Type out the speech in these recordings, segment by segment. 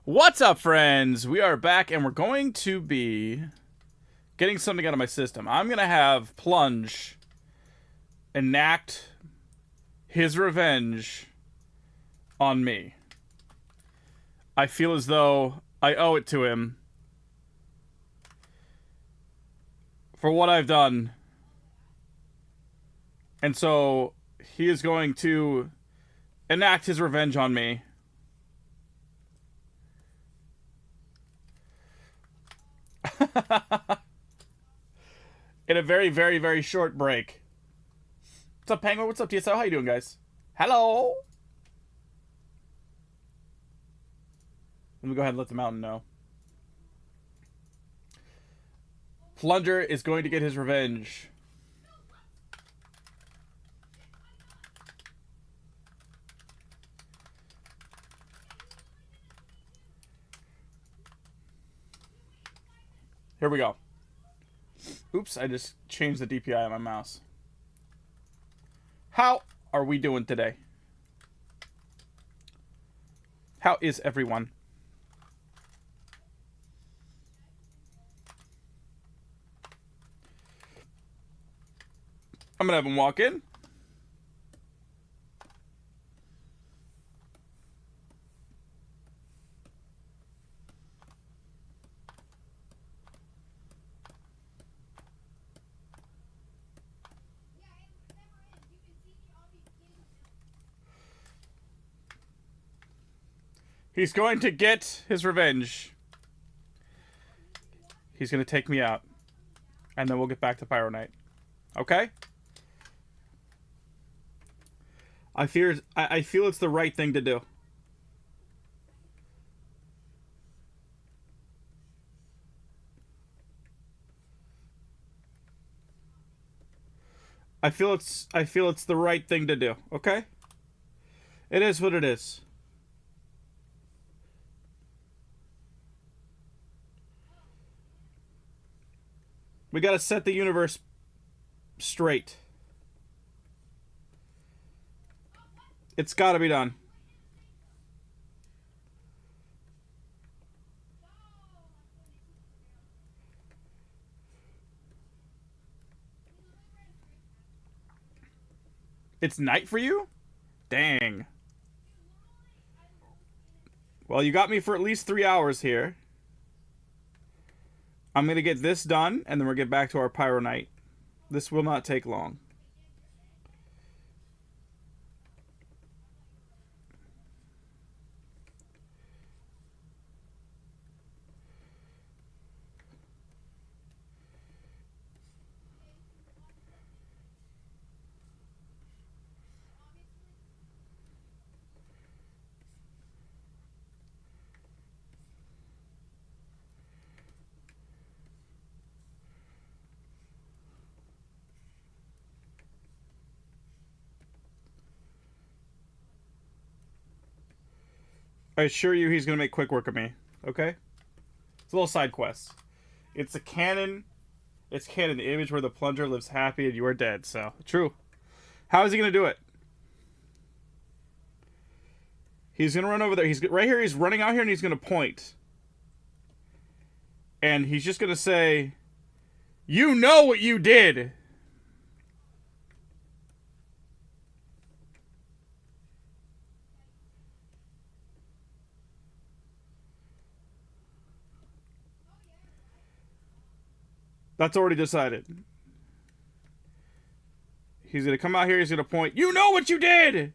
What's up, friends? We are back, and we're going to be getting something out of my system. I'm going to have Plunge enact his revenge on me. I feel as though I owe it to him for what I've done. And so he is going to enact his revenge on me. In a very, very, very short break. What's up, Penguin? What's up, TSO? How you doing, guys? Hello! Let me go ahead and let the mountain know. Plunger is going to get his revenge. Here we go. Oops, I just changed the DPI on my mouse. How are we doing today? How is everyone? I'm gonna have him walk in. He's going to get his revenge. He's going to take me out. And then we'll get back to PyroKnight. Okay? I feel it's the right thing to do. I feel it's the right thing to do, okay? It is what it is. We gotta set the universe straight. It's gotta be done. It's night for you? Dang. Well, you got me for at least 3 hours here. I'm going to get this done, and then we'll get back to our PyroKnight. This will not take long. I assure you he's going to make quick work of me. Okay? It's a little side quest. It's canon, the image where the plunger lives happy and you are dead. So, true. How is he going to do it? He's going to run over there. He's right here. He's running out here and he's going to point. And he's just going to say, "You know what you did." That's already decided. He's going to come out here. He's going to point. "You know what you did."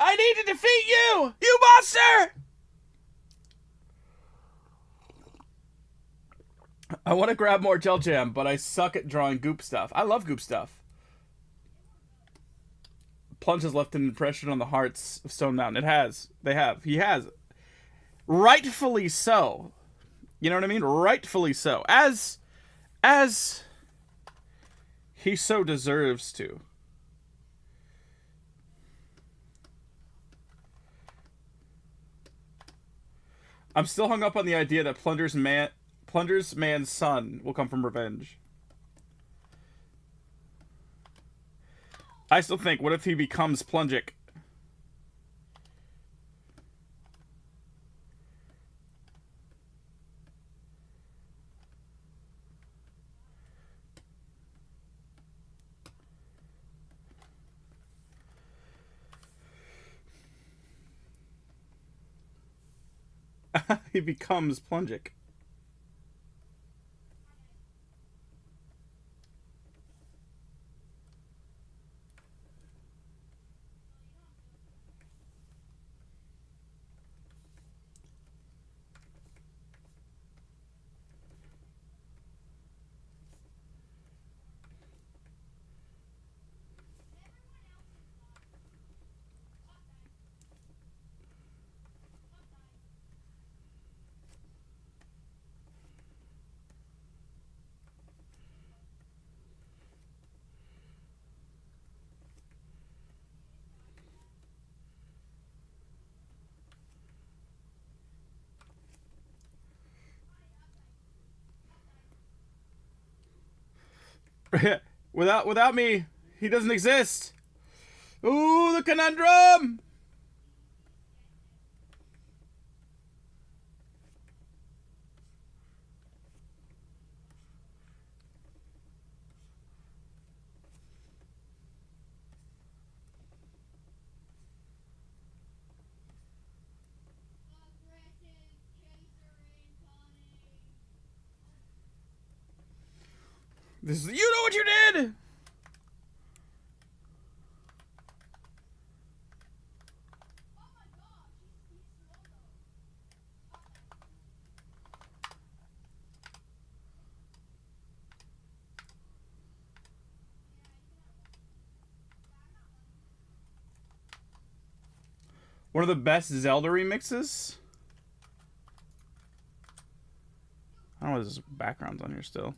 I need to defeat you, you monster! I want to grab more gel jam, but I suck at drawing goop stuff. I love goop stuff. Plunge has left an impression on the hearts of Stone Mountain. It has. They have. He has. Rightfully so. You know what I mean? Rightfully so. As he so deserves to. I'm still hung up on the idea that Plunger's man's son will come from revenge. I still think, what if he becomes Plungic? He becomes Plungic. Without me, he doesn't exist. Ooh, the conundrum! This is, you know what you did! One of the best Zelda remixes. I don't know if there's backgrounds on here still.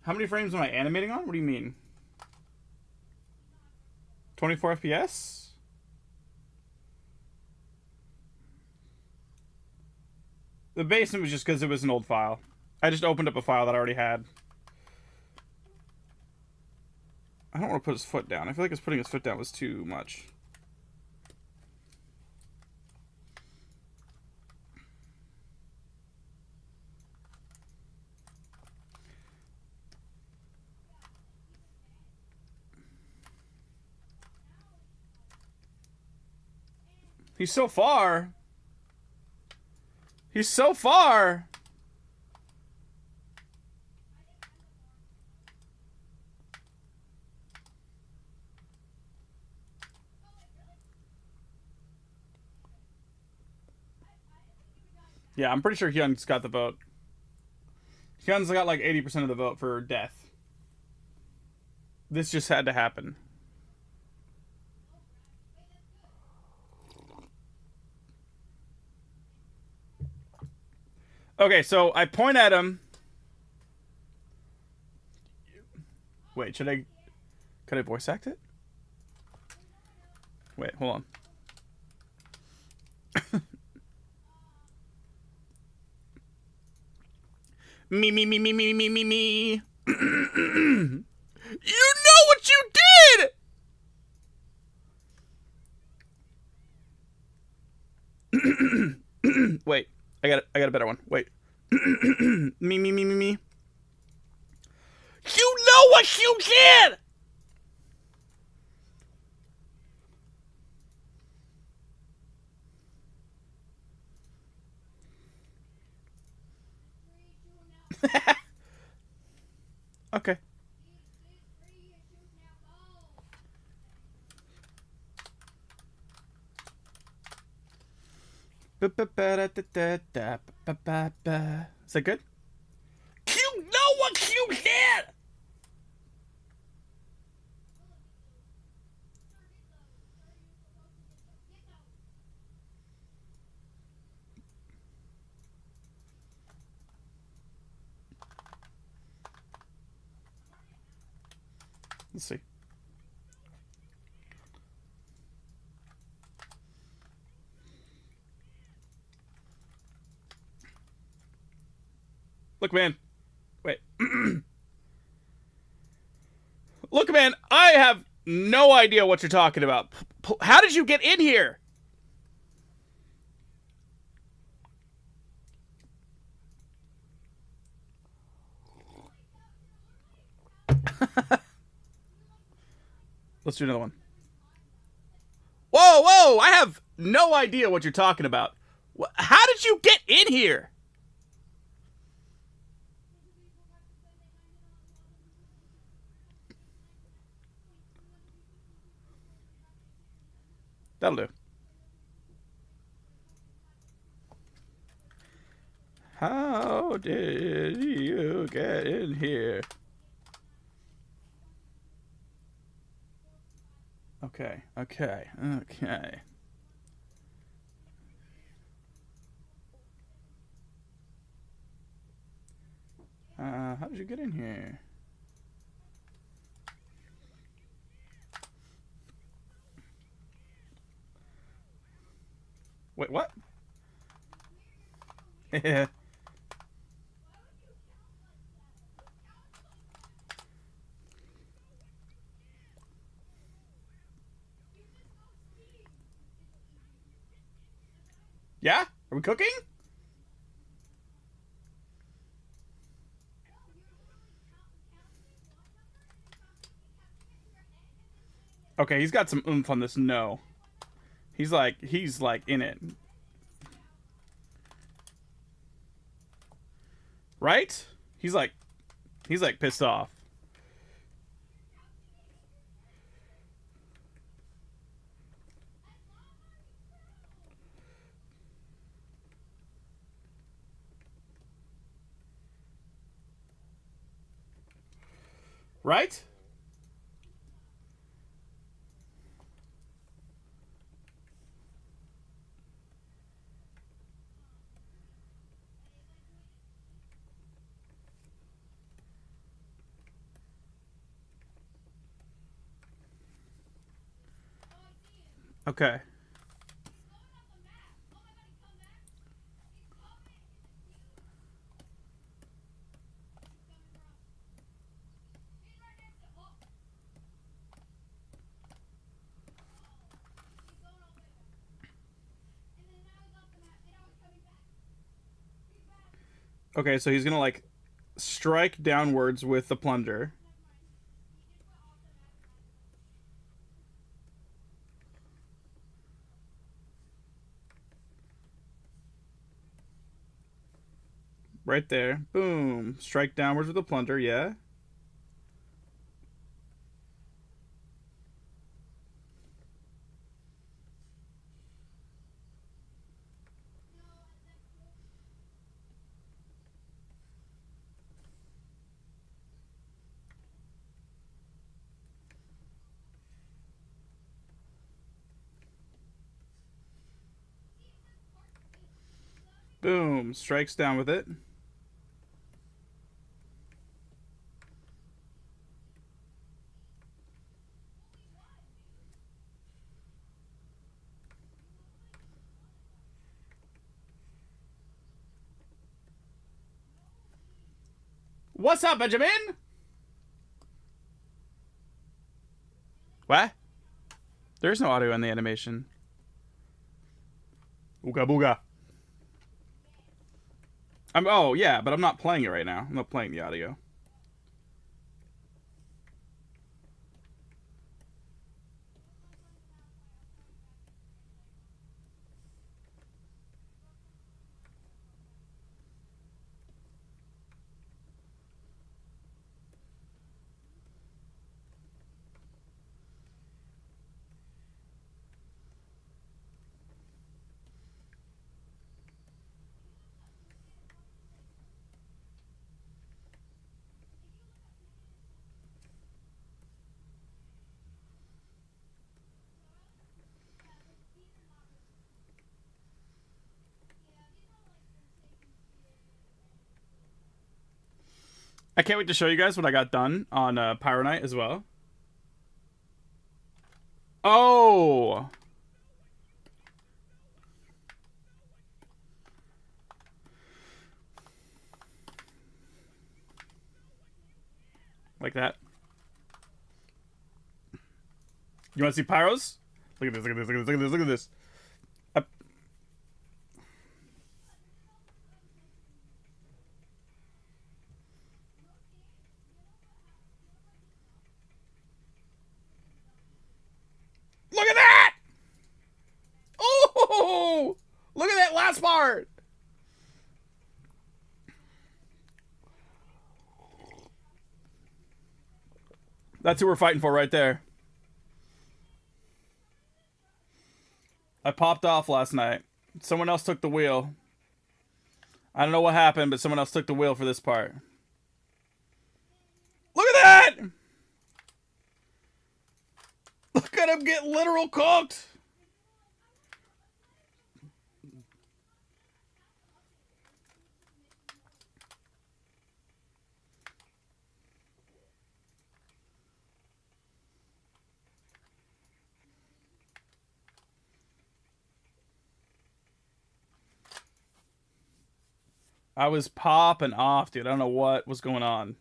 How many frames am I animating on? What do you mean? 24 FPS? The basement was just because it was an old file. I just opened up a file that I already had. I don't want to put his foot down. I feel like putting his foot down was too much. He's so far. He's so far. Yeah, I'm pretty sure Hyun's got the vote. Hyun's got like 80% of the vote for death. This just had to happen. Okay, so I point at him. Wait, could I voice act it? Wait, hold on. Me. You know what you did! Wait, I got a better one. Wait. Me. You know what you did! Okay. Is that good? You know what you did! Let's see. Look, man. Wait. Look, man, I have no idea what you're talking about. How did you get in here? Let's do another one. Whoa, whoa! I have no idea what you're talking about. How did you get in here? That'll do. How did you get in here? Okay, okay, okay. How did you get in here? Wait, what? Yeah? Are we cooking? Okay, he's got some oomph on this no. He's like in it. Right? He's like pissed off. Right? Okay. Okay, so he's gonna like strike downwards with the plunger. Right there. Boom. Strike downwards with the plunger, yeah. Boom. Strikes down with it. What's up, Benjamin? What? There's no audio in the animation. Ooga booga. Oh, yeah, but I'm not playing it right now. I'm not playing the audio. I can't wait to show you guys what I got done on PyroKnight as well. like that. You want to see pyros? Look at this, look at this, look at this, look at this, look at this. Look at that! Oh! Look at that last part! That's who we're fighting for right there. I popped off last night. Someone else took the wheel. I don't know what happened, but someone else took the wheel for this part. Look at that! Look at him get literal cooked! I was popping off, dude. I don't know what was going on.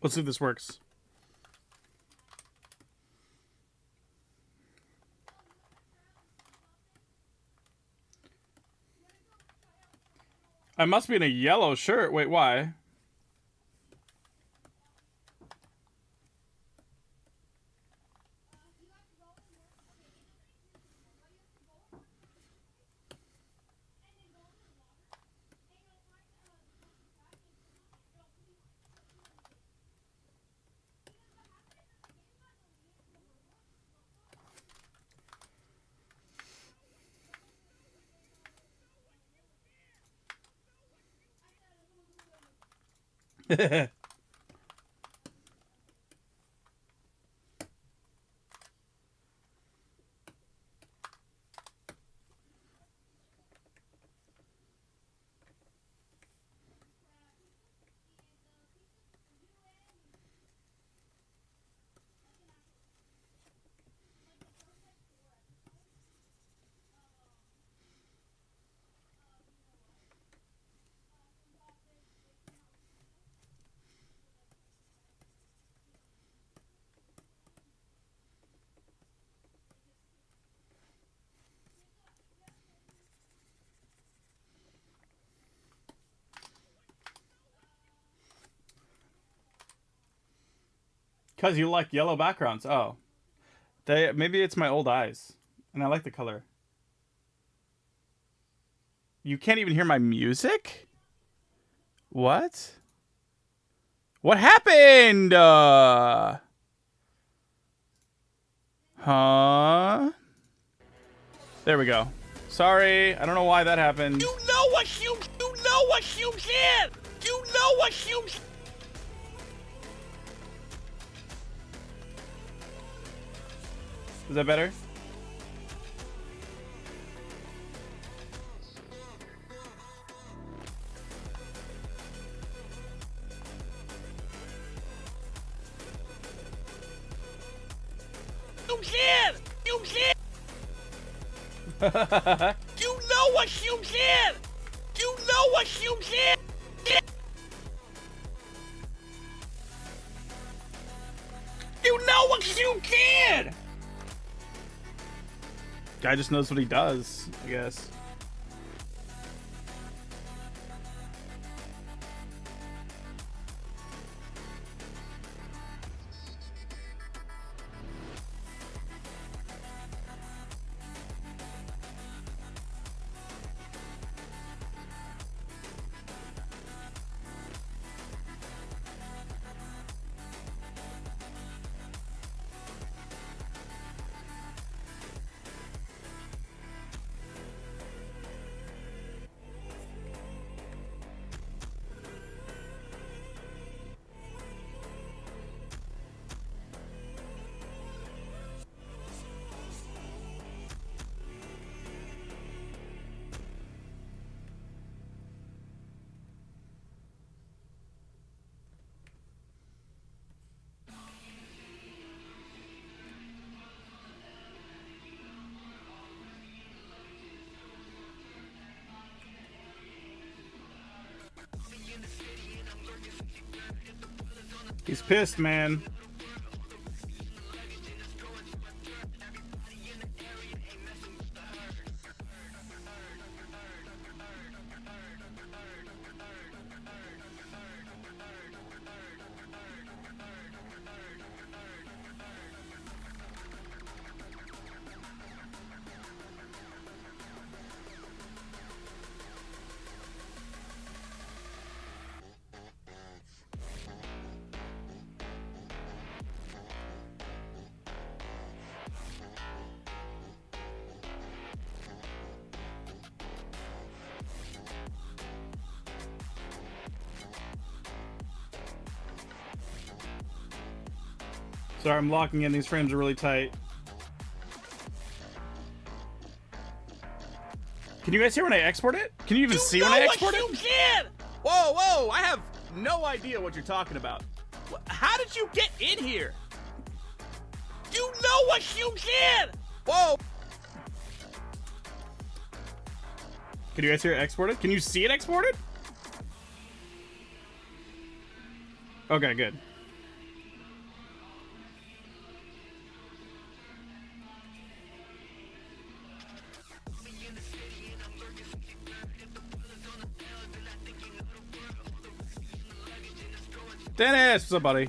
Let's see if this works. I must be in a yellow shirt. Wait, why? Because you like yellow backgrounds. Oh. Maybe it's my old eyes. And I like the color. You can't even hear my music? What? What happened? Huh? There we go. Sorry, I don't know why that happened. You know what you did! You know what you Is that better? You did! You did! You know what you did! You know what you did! Yes, you can! Guy just knows what he does, I guess. He's pissed, man. Sorry, I'm locking in. These frames are really tight. Can you guys hear when I export it? Can you even see when I export it? You can! Whoa, whoa! I have no idea what you're talking about. How did you get in here? You know what you can! Whoa! Can you guys hear it exported? Can you see it exported? Okay, good. Dennis, what's up, buddy?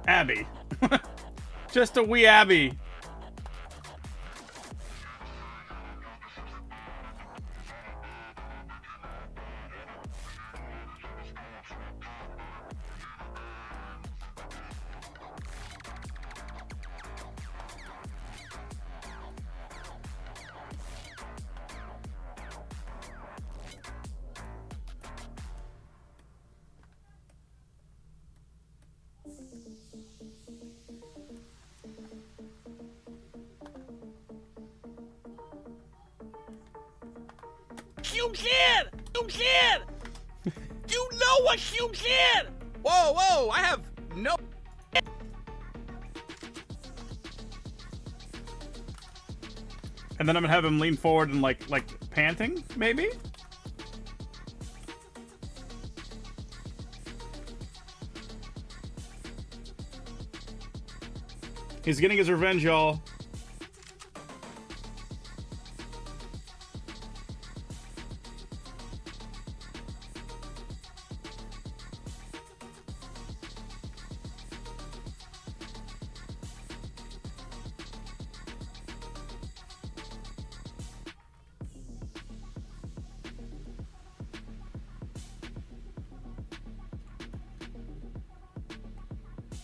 Abby. Just a wee Abby. You can! You can! You know what you can! Whoa, whoa! I have no... And then I'm gonna have him lean forward and like panting, maybe? He's getting his revenge, y'all.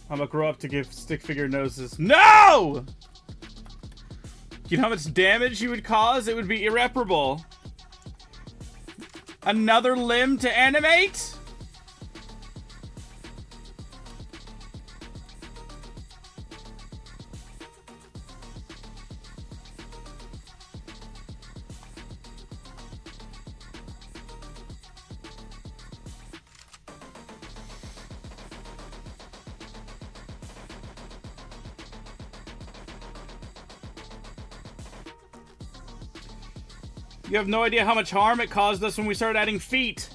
I'm gonna grow up to give stick figure noses. No! You know how much damage you would cause? It would be irreparable. Another limb to animate? You have no idea how much harm it caused us when we started adding feet.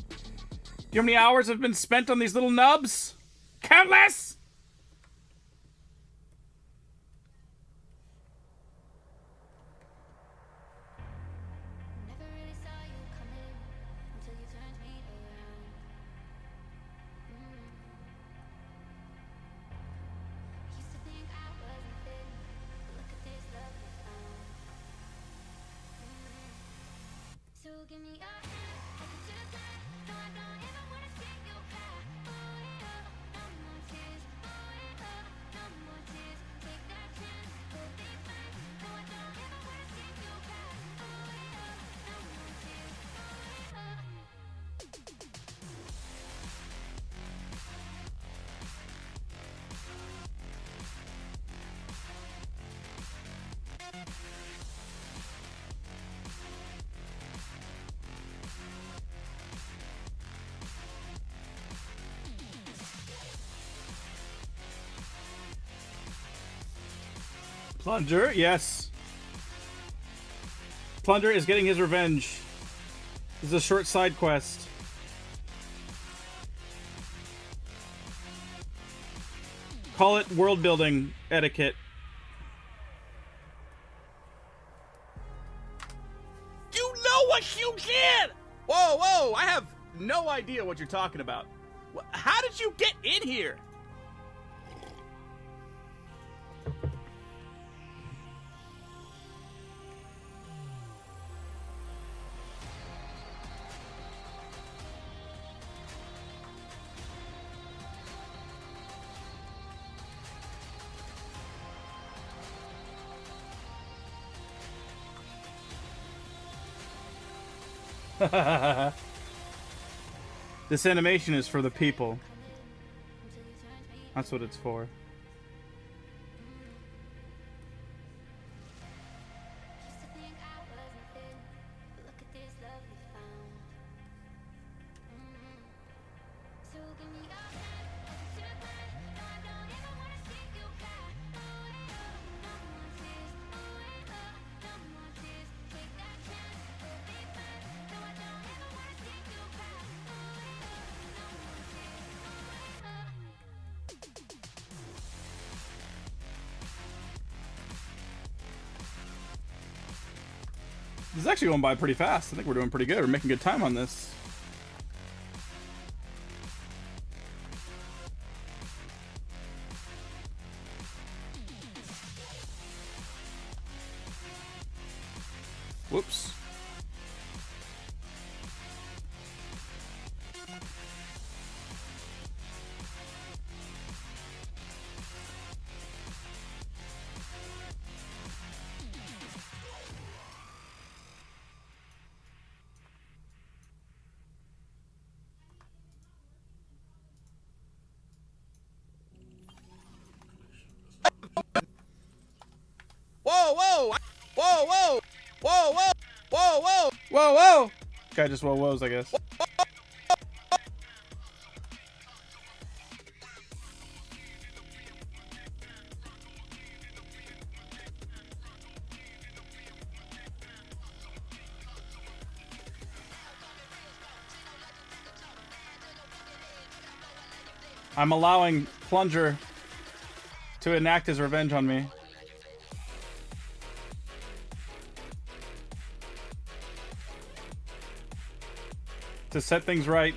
Do you know how many hours have been spent on these little nubs? Countless! Never really saw you coming until you turned me around. Used to think I was nothing, but look at this love we found. So give me your hand, take it to the back. No, I don't ever wanna see you back. Oh yeah, no more tears. Oh yeah, no more tears. Take that chance, we'll be back. No, I don't ever wanna see you back. Oh yeah, no more tears. Oh yeah. Plunger, yes. Plunger is getting his revenge. This is a short side quest. Call it world building etiquette. You know what you did! Whoa, whoa! I have no idea what you're talking about. How did you get in here? This animation is for the people. That's what it's for. Used to think I was nothing, but look at this love we found. So give me your hand, take it to the back. No, I don't ever wanna see you back. Oh yeah, no more tears. Oh yeah, no more tears. Take that chance, we'll be back. No, I don't ever wanna see you back. Oh yeah, no more tears. Oh yeah. This is actually going by pretty fast. I think we're doing pretty good. We're making good time on this. Whoops. Whoa, whoa! Whoa, whoa! Whoa, whoa! Whoa, whoa! Whoa, whoa! Guy just whoa whoas, I guess. I'm allowing Plunger to enact his revenge on me. To set things right.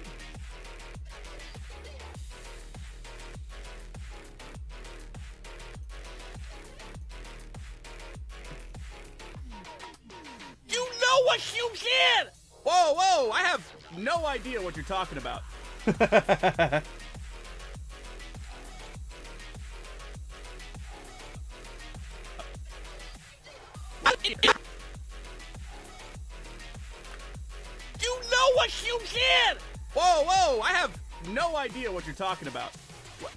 You know what you did! Whoa, whoa! I have no idea what you're talking about. You know what you did! Whoa, whoa! I have no idea what you're talking about.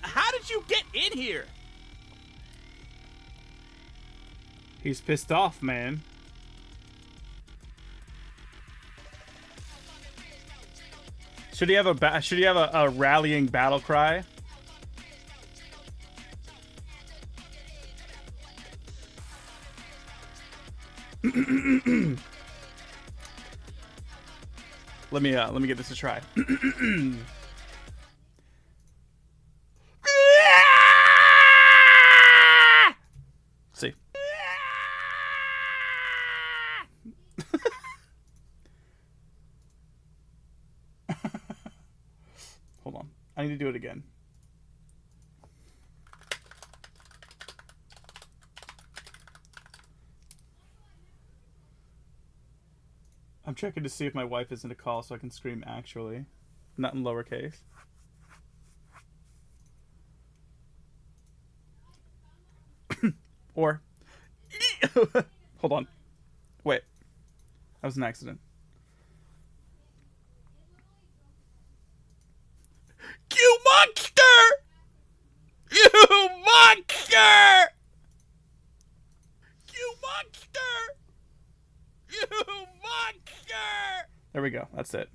How did you get in here? He's pissed off, man. Should he have a rallying battle cry? Let me give this a try. See. Hold on. I need to do it again. I'm checking to see if my wife is in a call so I can scream actually. Not in lowercase. Or hold on. Wait. That was an accident. You monster! You monster! You monster! You monster! There we go. That's it.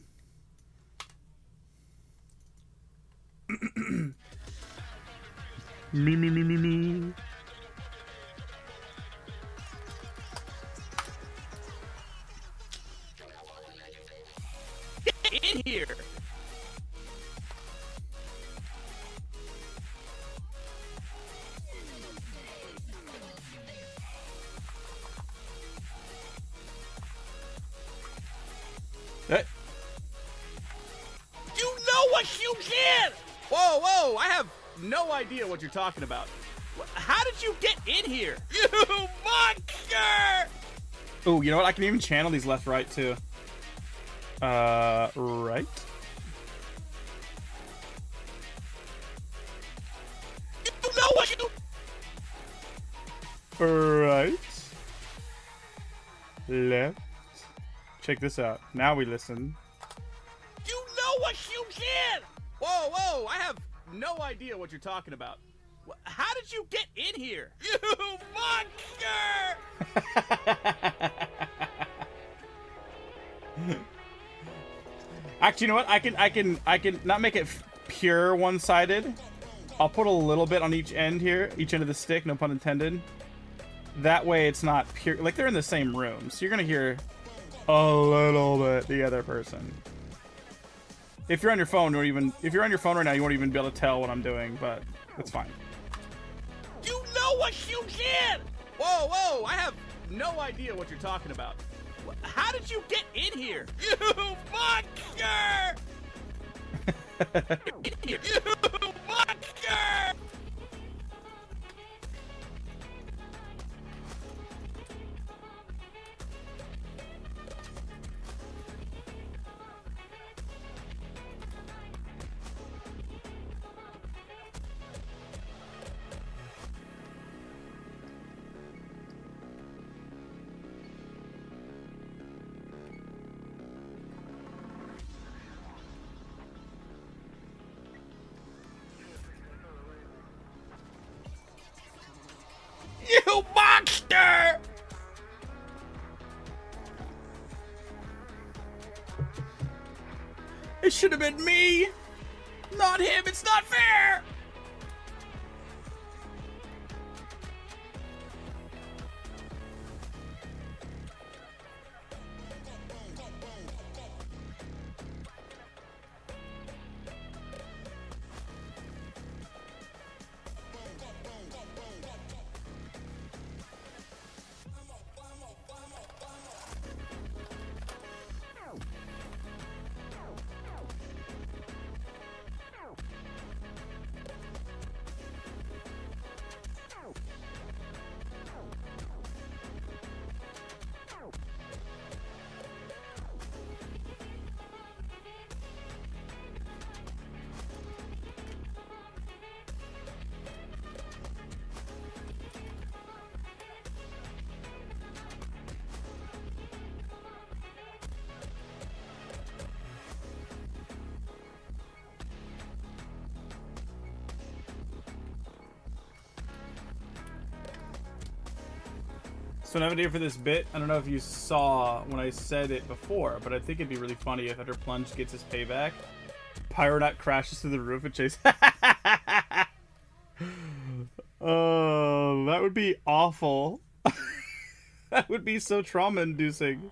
Me. Get in here! Hey. You know what you did! Whoa, whoa! I have no idea what you're talking about. How did you get in here? You monster! Oh, you know what? I can even channel these left, right, too. Right. You know what you... Right. Left. Check this out. Now we listen. You know what you did! Whoa, whoa! I have no idea what you're talking about. How did you get in here? You monster! Actually, you know what? I can not make it pure one-sided. I'll put a little bit on each end here, each end of the stick, no pun intended. That way it's not pure, like they're in the same room. So you're gonna hear a little bit the other person. If you're on your phone, or even if you're on your phone right now, you won't even be able to tell what I'm doing, but it's fine. You know what you did! Whoa, whoa! I have no idea what you're talking about. How did you get in here? You monster! You monster! You monster! It should have been me, not him. It's not fair. So an idea for this bit, I don't know if you saw when I said it before, but I think it'd be really funny if after Plunge gets his payback, PyroKnight crashes through the roof and chases. Oh, that would be awful. That would be so trauma-inducing.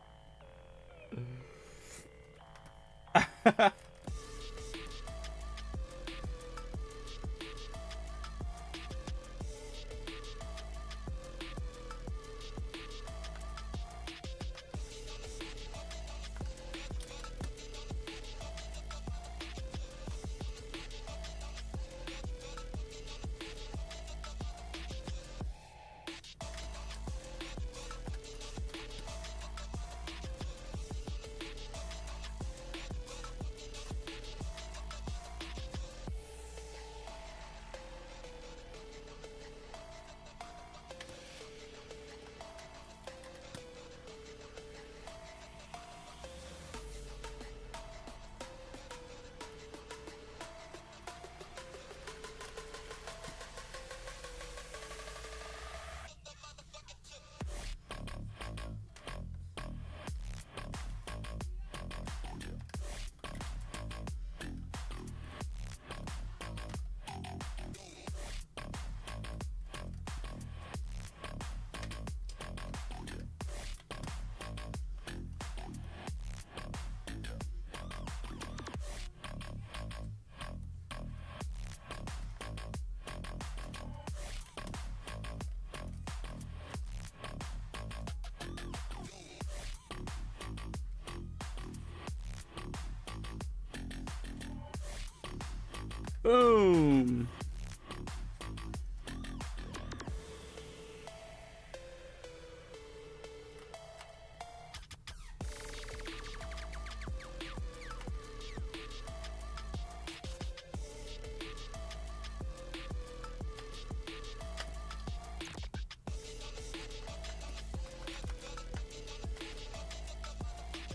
Boom.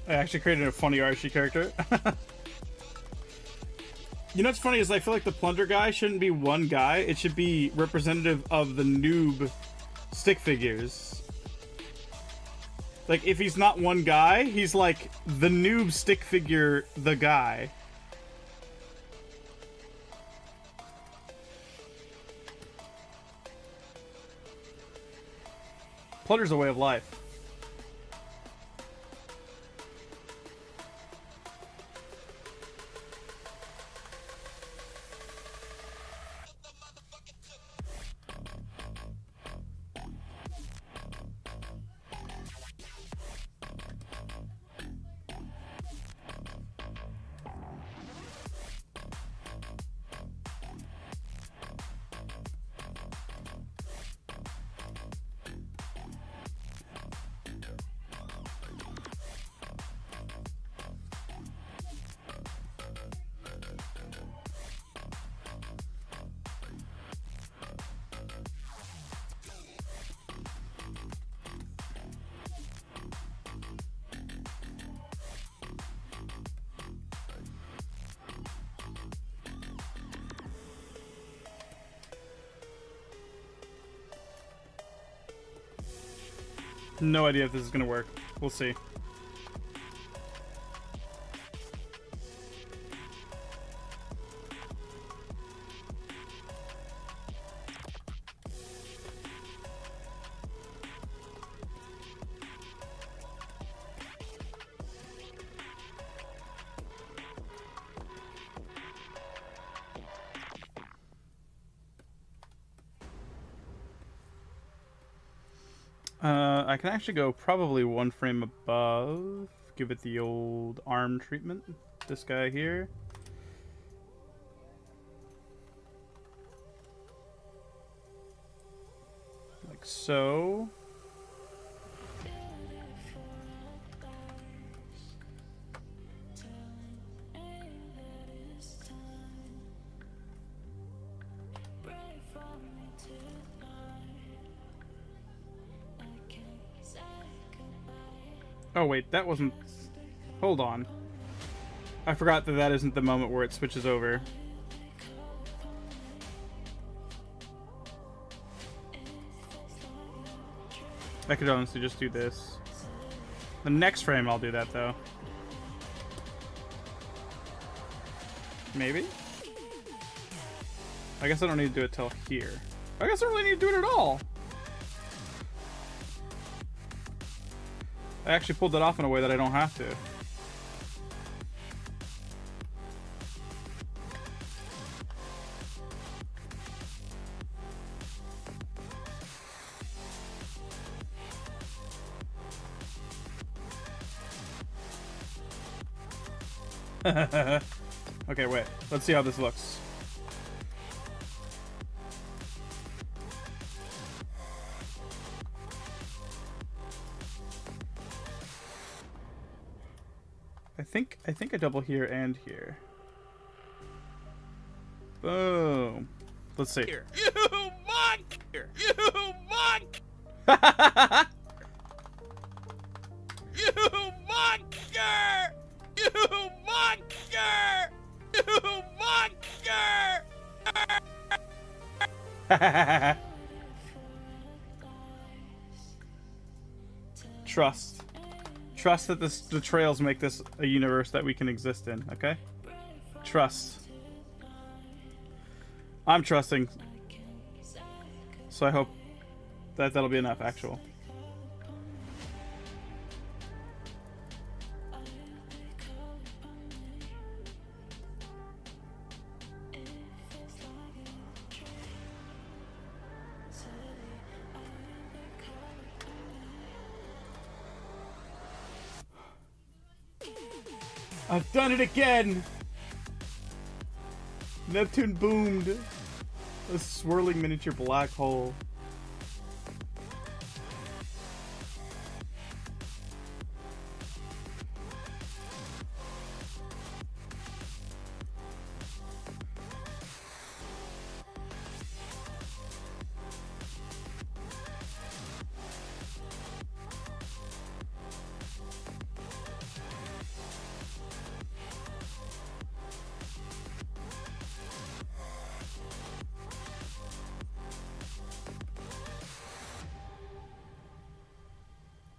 I actually created a funny Archie character. You know what's funny is I feel like the plunger guy shouldn't be one guy. It should be representative of the noob stick figures. Like, if he's not one guy, he's like the noob stick figure, the guy. Plunger's a way of life. No idea if this is gonna work. We'll see. I can actually go probably one frame above. Give it the old arm treatment. This guy here. Like so. Oh wait, that wasn't... Hold on. I forgot that that isn't the moment where it switches over. I could honestly just do this. The next frame I'll do that though. Maybe? I guess I don't need to do it till here. I guess I don't really need to do it at all. I actually pulled it off in a way that I don't have to. Okay, wait. Let's see how this looks. I think I double here and here. Boom. Let's see. Here. You monk! Here. You monk! You monster! You monster! You monster! Trust. Trust that the trails make this a universe that we can exist in, okay? Trust. I'm trusting. So I hope that that'll be enough, actual. I've done it again! Neptune boomed. A swirling miniature black hole.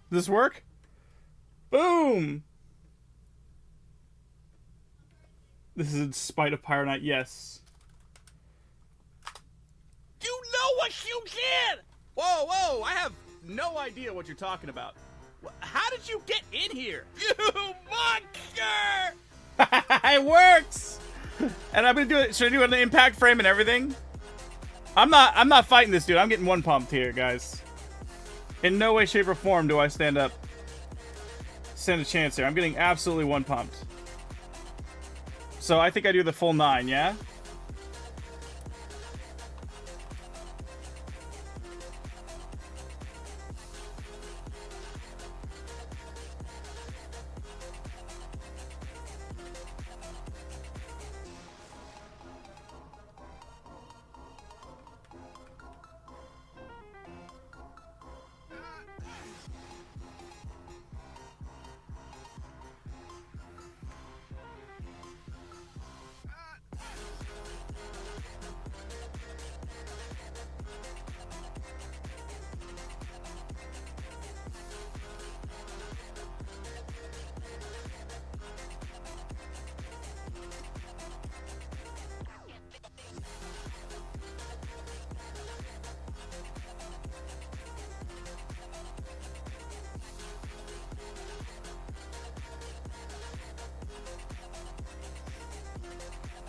Does this work? Boom! This is in spite of PyroKnight, yes. You know what you did! Whoa, whoa! I have no idea what you're talking about. How did you get in here? You monster! It works! And I'm gonna do it. Should I do an impact frame and everything? I'm not fighting this dude. I'm getting one pumped here, guys. In no way, shape, or form do I stand a chance here. I'm getting absolutely one pumped. So I think I do the full 9, yeah?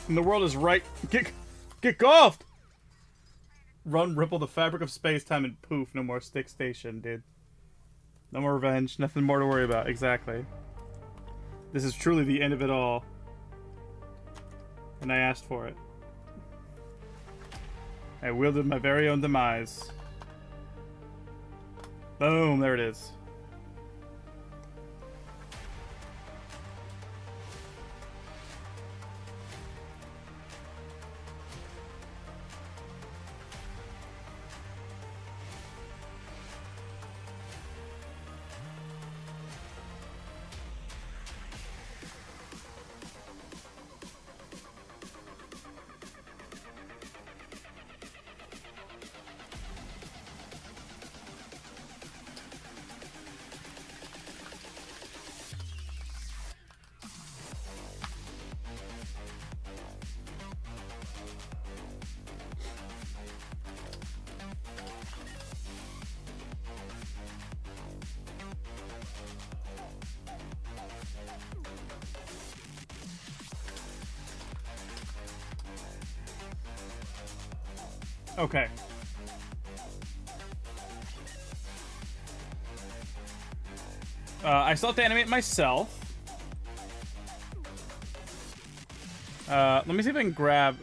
And the world is right. Get golfed! Run, ripple the fabric of space-time, and poof, no more stick station, dude. No more revenge, nothing more to worry about, exactly. This is truly the end of it all. And I asked for it. I wielded my very own demise. Boom, there it is. Okay. I still have to animate myself. Let me see if I can grab...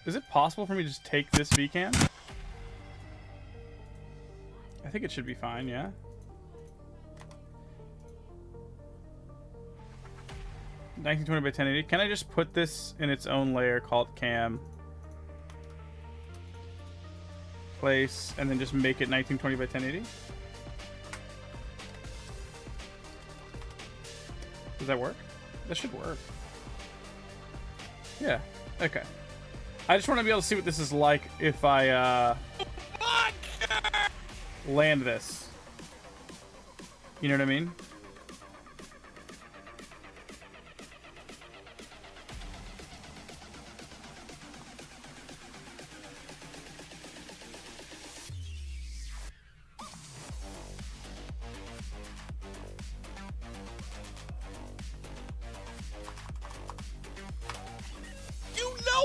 Is it possible for me to just take this VCam? I think it should be fine, yeah? $1920 by 1080. Can I just put this in its own layer called cam? Place, and then just make it 1920 by 1080? Does that work? That should work. Yeah, okay. I just want to be able to see what this is like if I land this. You know what I mean?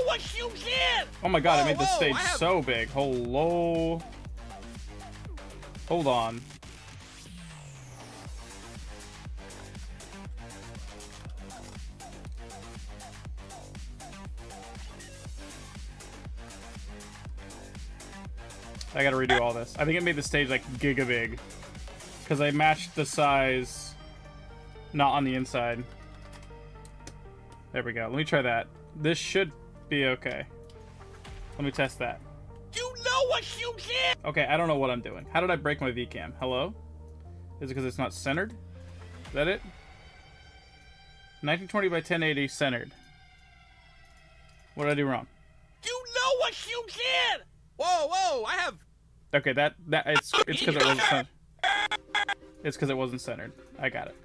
What you did? Oh my god, I Whoa, made this whoa, stage I have- so big. Hello. Hold on. I gotta redo all this. I think it made the stage like giga big. Because I matched the size not on the inside. There we go. Let me try that. This should be okay. Let me test that. You know what you did? Okay, I don't know what I'm doing. How did I break my VCam? Hello? Is it because it's not centered? Is that it? 1920 by 1080 centered. What did I do wrong? You know what you did? Whoa, whoa! I have. Okay, that it's because it wasn't centered. It's because it wasn't centered. I got it.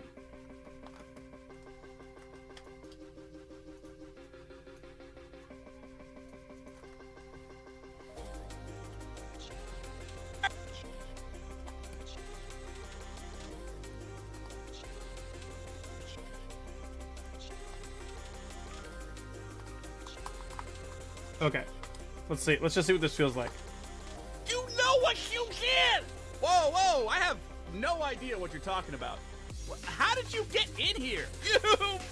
Okay. Let's see. Let's just see what this feels like. You know what you did? Whoa, whoa! I have no idea what you're talking about. How did you get in here? You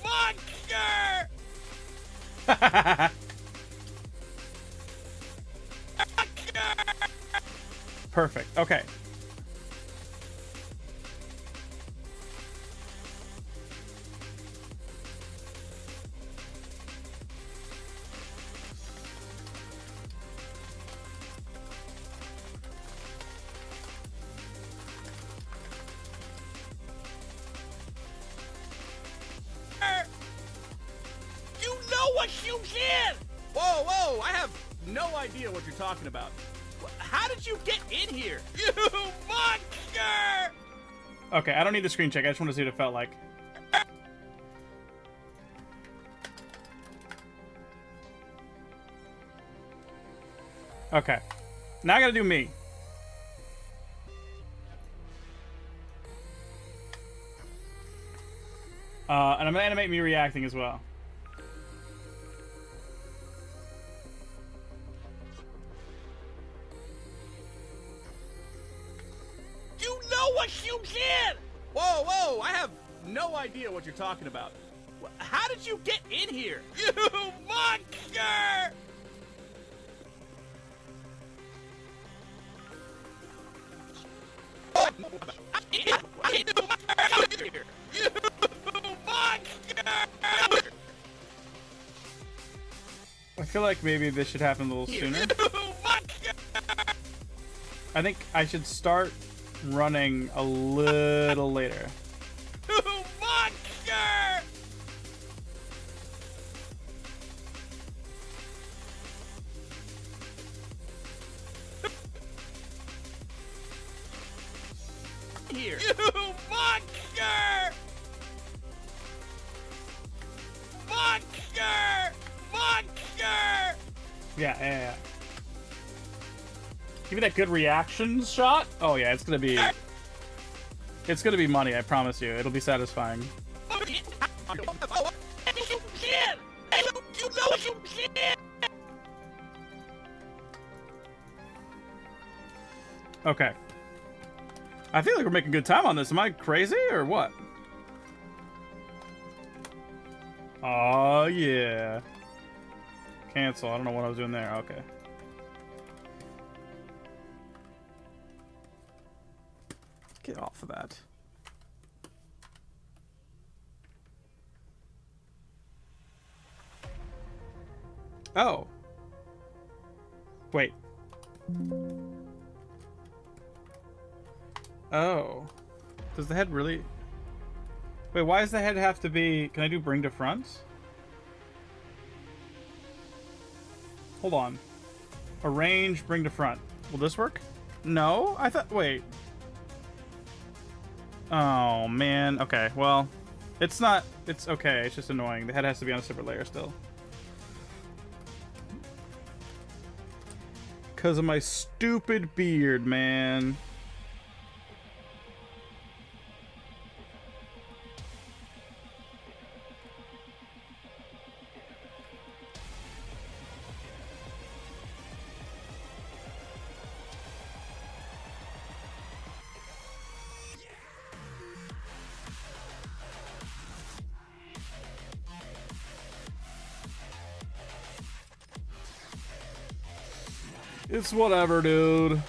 monster! Perfect. Okay. You know what you did? Whoa, whoa! I have no idea what you're talking about. How did you get in here? You monster! Okay, I don't need the screen check. I just want to see what it felt like. Okay. Now I gotta do me. And I'm gonna animate me reacting as well. You know what you did? Whoa, whoa! I have no idea what you're talking about. How did you get in here? You monster! You monster! I feel like maybe this should happen a little sooner. You monster! I think I should start running a little later. You monster! Here. You monster! Monster! Monster! Yeah. Give me that good reactions shot. Oh yeah, it's gonna be money. I promise you. It'll be satisfying. You did! You know what you did! Okay. I feel like we're making good time on this. Am I crazy or what? Oh, yeah. Cancel. I don't know what I was doing there. Okay. Get off of that. Oh. Wait. Oh. Does the head really... Wait, why does the head have to be... Can I do bring to front? Hold on. Arrange, bring to front. Will this work? No? I thought... Wait. Oh, man. Okay, well... It's not... It's okay. It's just annoying. The head has to be on a separate layer still. Because of my stupid beard, man. It's whatever, dude.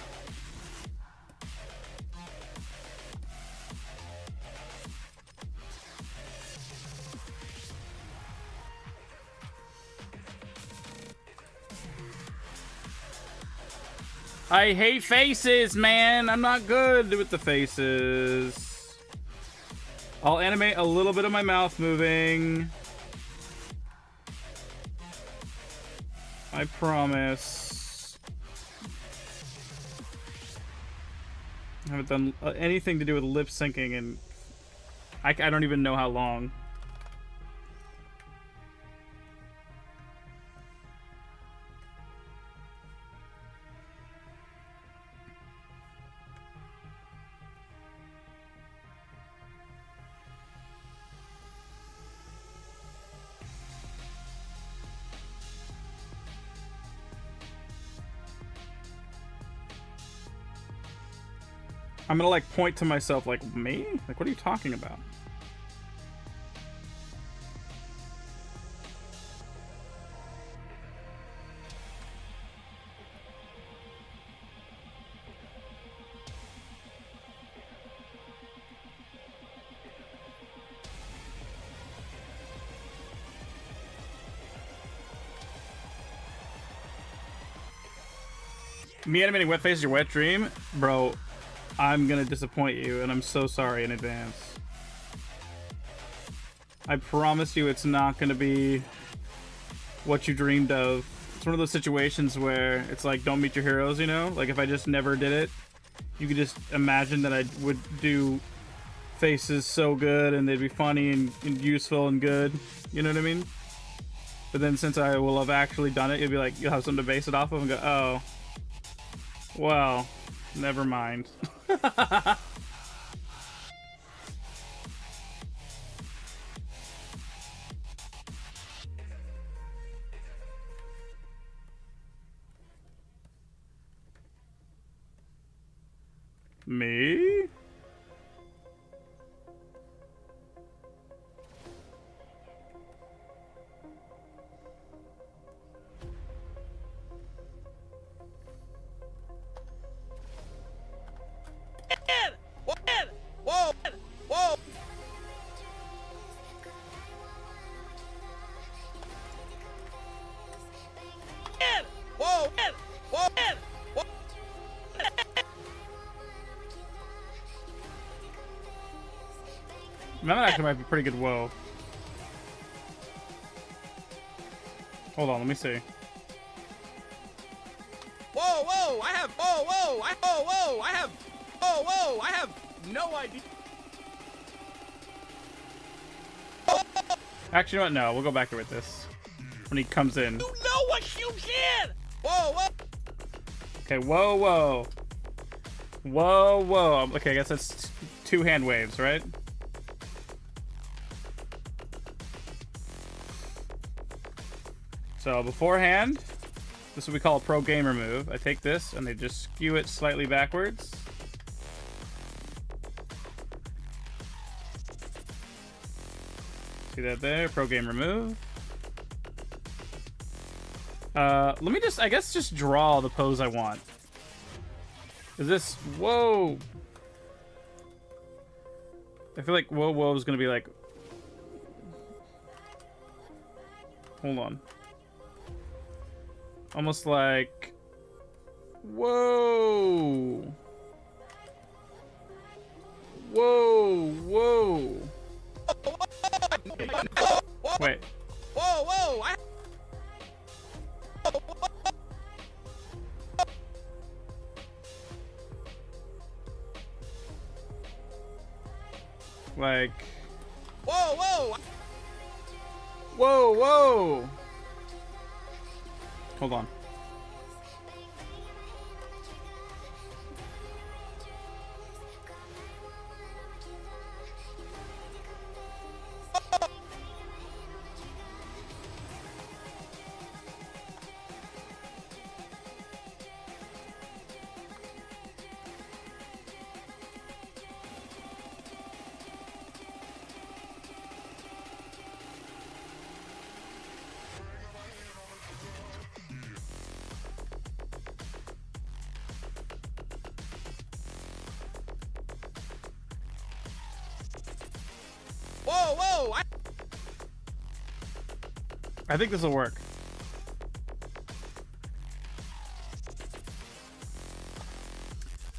I hate faces, man. I'm not good with the faces. I'll animate a little bit of my mouth moving. I promise. I haven't done anything to do with lip syncing, and I don't even know how long. I'm gonna like point to myself like, me? Like, what are you talking about? Me animating wet face is your wet dream? Bro, I'm gonna disappoint you, and I'm so sorry in advance. I promise you it's not gonna be what you dreamed of. It's one of those situations where it's like, don't meet your heroes, you know? Like, if I just never did it, you could just imagine that I would do faces so good, and they'd be funny and useful and good. You know what I mean? But then since I will have actually done it, you'll be like, you'll have something to base it off of and go, oh. Well, never mind. Me? Whoa! Whoa! Whoa! Whoa! That actually might be pretty good. Whoa. Hold on, let me see. Whoa, whoa! I have, whoa, whoa! Whoa, whoa! I have, whoa, whoa! I have no idea. Actually, you know what? No, we'll go back to with this. When he comes in. You know what you did! Whoa, whoa! Okay, whoa, whoa. Whoa, whoa. Okay, I guess that's two hand waves, right? So beforehand, This is what we call a pro gamer move. I take this and they just skew it slightly backwards. See that there? Pro gamer move. Let me just, I guess, just draw the pose I want. Is this, whoa. I feel like whoa, whoa is gonna be like, hold on. Almost like, whoa. Whoa, whoa. Wait. Whoa, whoa! Like, Whoa, whoa! whoa, whoa. Hold on. Whoa, whoa! I think this will work.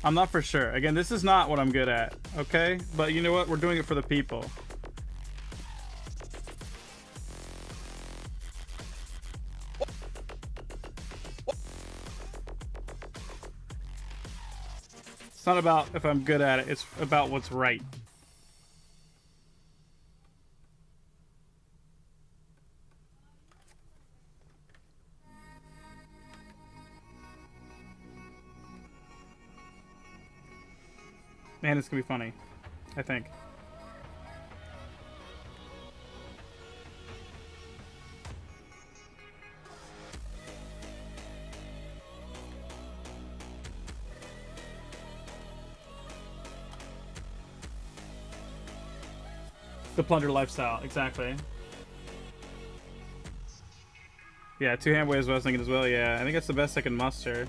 I'm not for sure. Again, this is not what I'm good at, okay? But you know what? We're doing it for the people. It's not about if I'm good at it. It's about what's right. Man, it's gonna be funny, I think. The plunger lifestyle, exactly. Yeah, two-hand way is what I was thinking as well. Yeah, I think that's the best I can muster.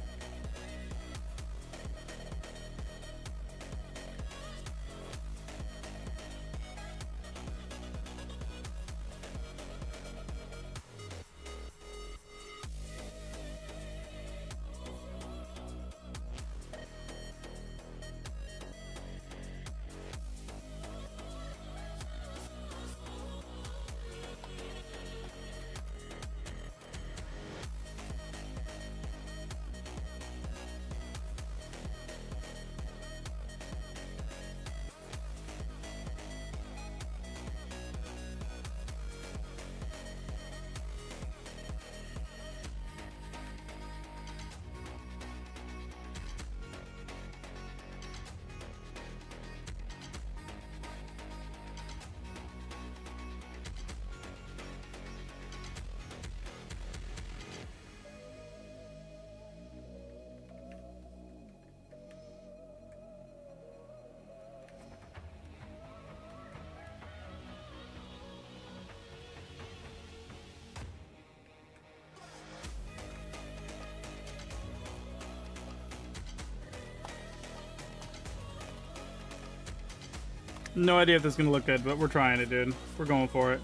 No idea if this is gonna look good, but we're trying it, dude. We're going for it.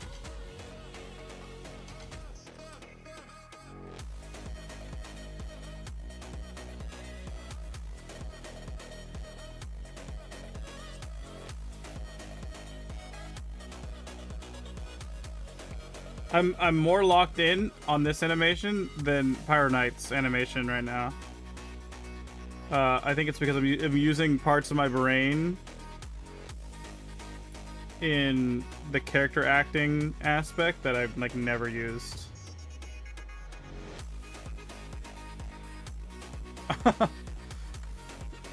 I'm more locked in on this animation than PyroKnight's animation right now. I think it's because I'm using parts of my brain in the character acting aspect that I've like never used.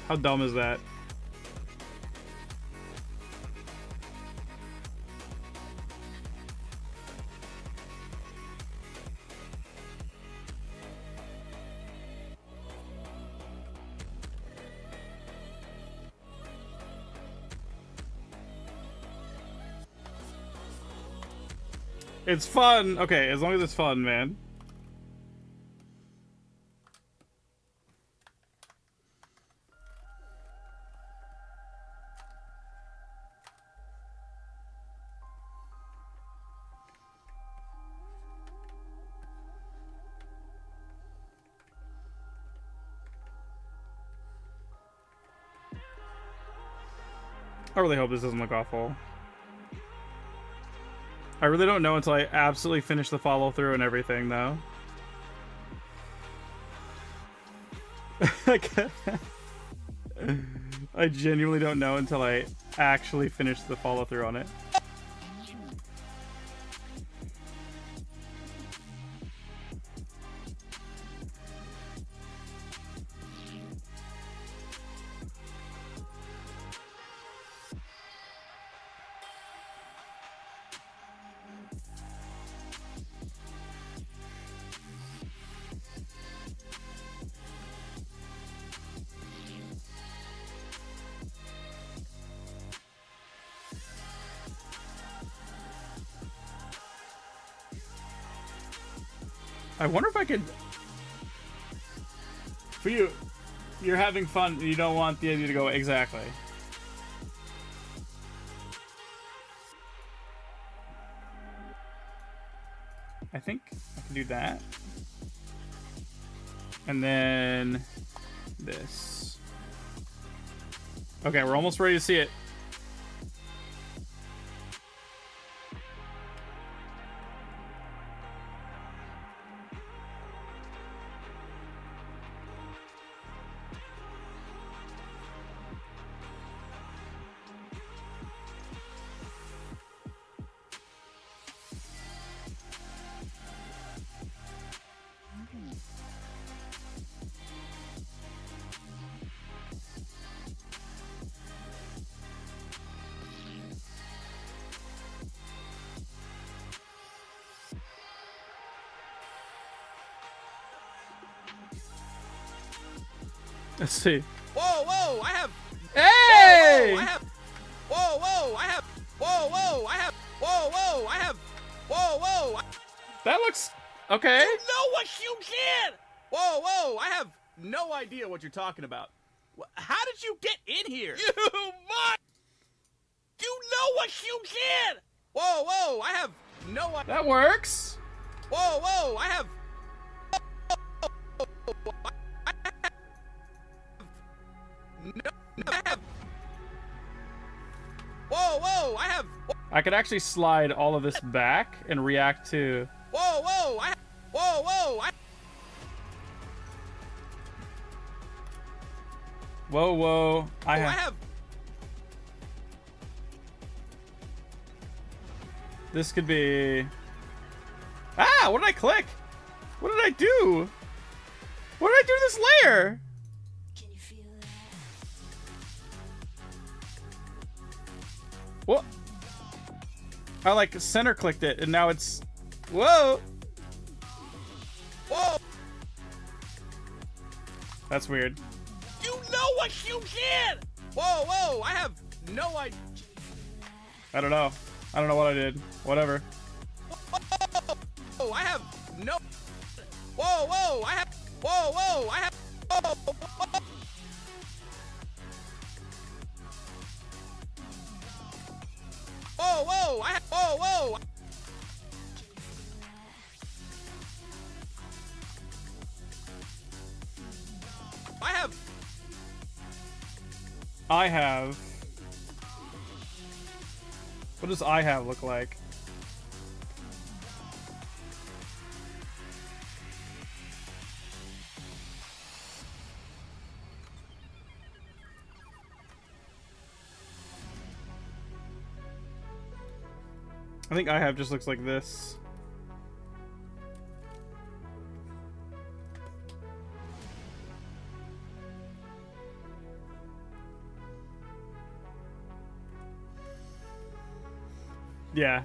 How dumb is that? It's fun. Okay, as long as it's fun, man. I really hope this doesn't look awful. I really don't know until I absolutely finish the follow through and everything, though. I genuinely don't know until I actually finish the follow through on it. I wonder if I could... For you, you're having fun and you don't want the idea to go exactly. I think I can do that. And then this. Okay, we're almost ready to see it. Let's see. Whoa, whoa, I have. Hey! Whoa, I have. Whoa, whoa, I have. Whoa, whoa, I have. Whoa, whoa, I have. Whoa, whoa. That looks okay. You know what you did! Whoa, whoa, I have no idea what you're talking about. How did you get in here? You might! You know what you did! Whoa, whoa, I have no idea. That works. Whoa, whoa, I have. No, I have. Whoa, whoa, I have. I could actually slide all of this back and react to... Whoa, whoa, I. Whoa, whoa, I. Whoa, whoa. I I have... have. This could be... Ah! What did I click? What did I do? What did I do to this layer? Can you feel that? What? I like center clicked it and now it's... Whoa! Whoa. That's weird. You know what you did! Whoa, whoa, I have no idea. I don't know. I don't know what I did. Whatever. Whoa, I have no. Whoa, whoa, I have. Whoa, whoa, I have. Whoa, whoa. Whoa, whoa, I have. Whoa, whoa. I have. I have... What does I have look like? I think I have just looks like this. Yeah.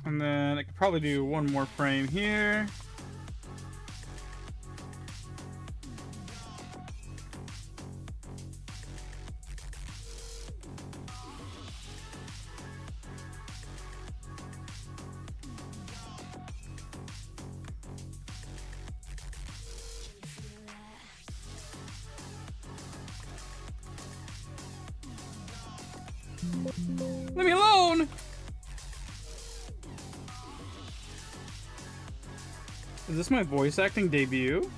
And then I could probably do one more frame here. Leave me alone! Is this my voice acting debut?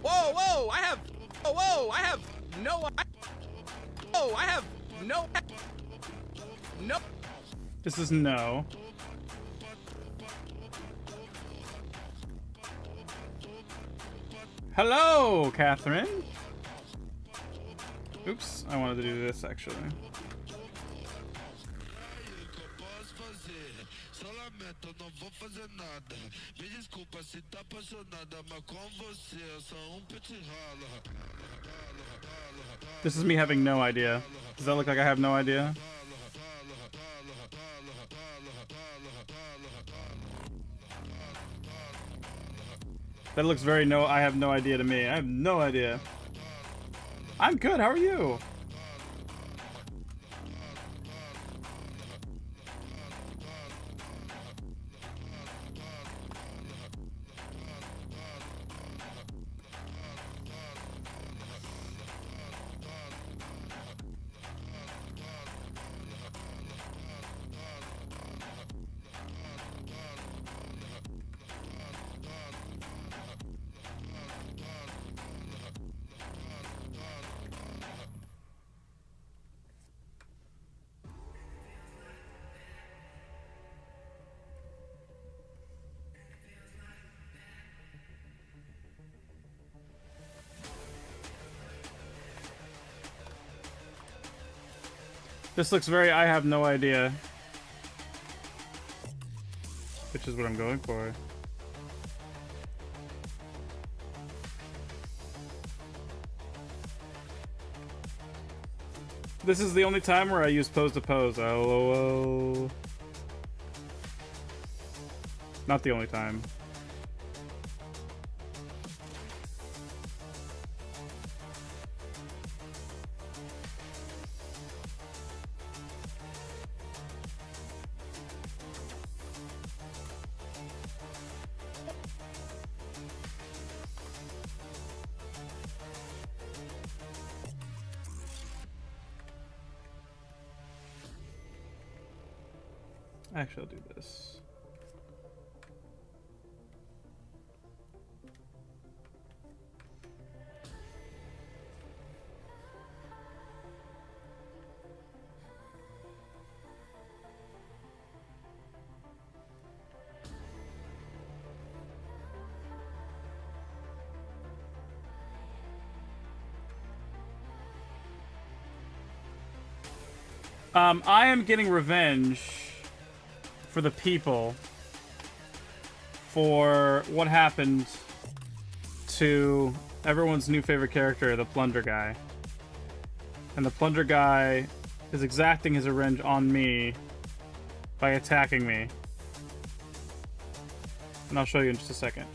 Whoa, whoa, I have, whoa, whoa, I have no, oh, I have no, no. This is no. Hello, Catherine. Oops, I wanted to do this actually. This is me having no idea. Does that look like I have no idea? That looks very no, I have no idea to me. I have no idea. I'm good, how are you? This looks very, I have no idea. Which is what I'm going for. This is the only time where I use pose to pose. LOL. Not the only time. Actually, I'll do this. I am getting revenge for the people for what happened to everyone's new favorite character, the Plunger guy. And the Plunger guy is exacting his revenge on me by attacking me. And I'll show you in just a second.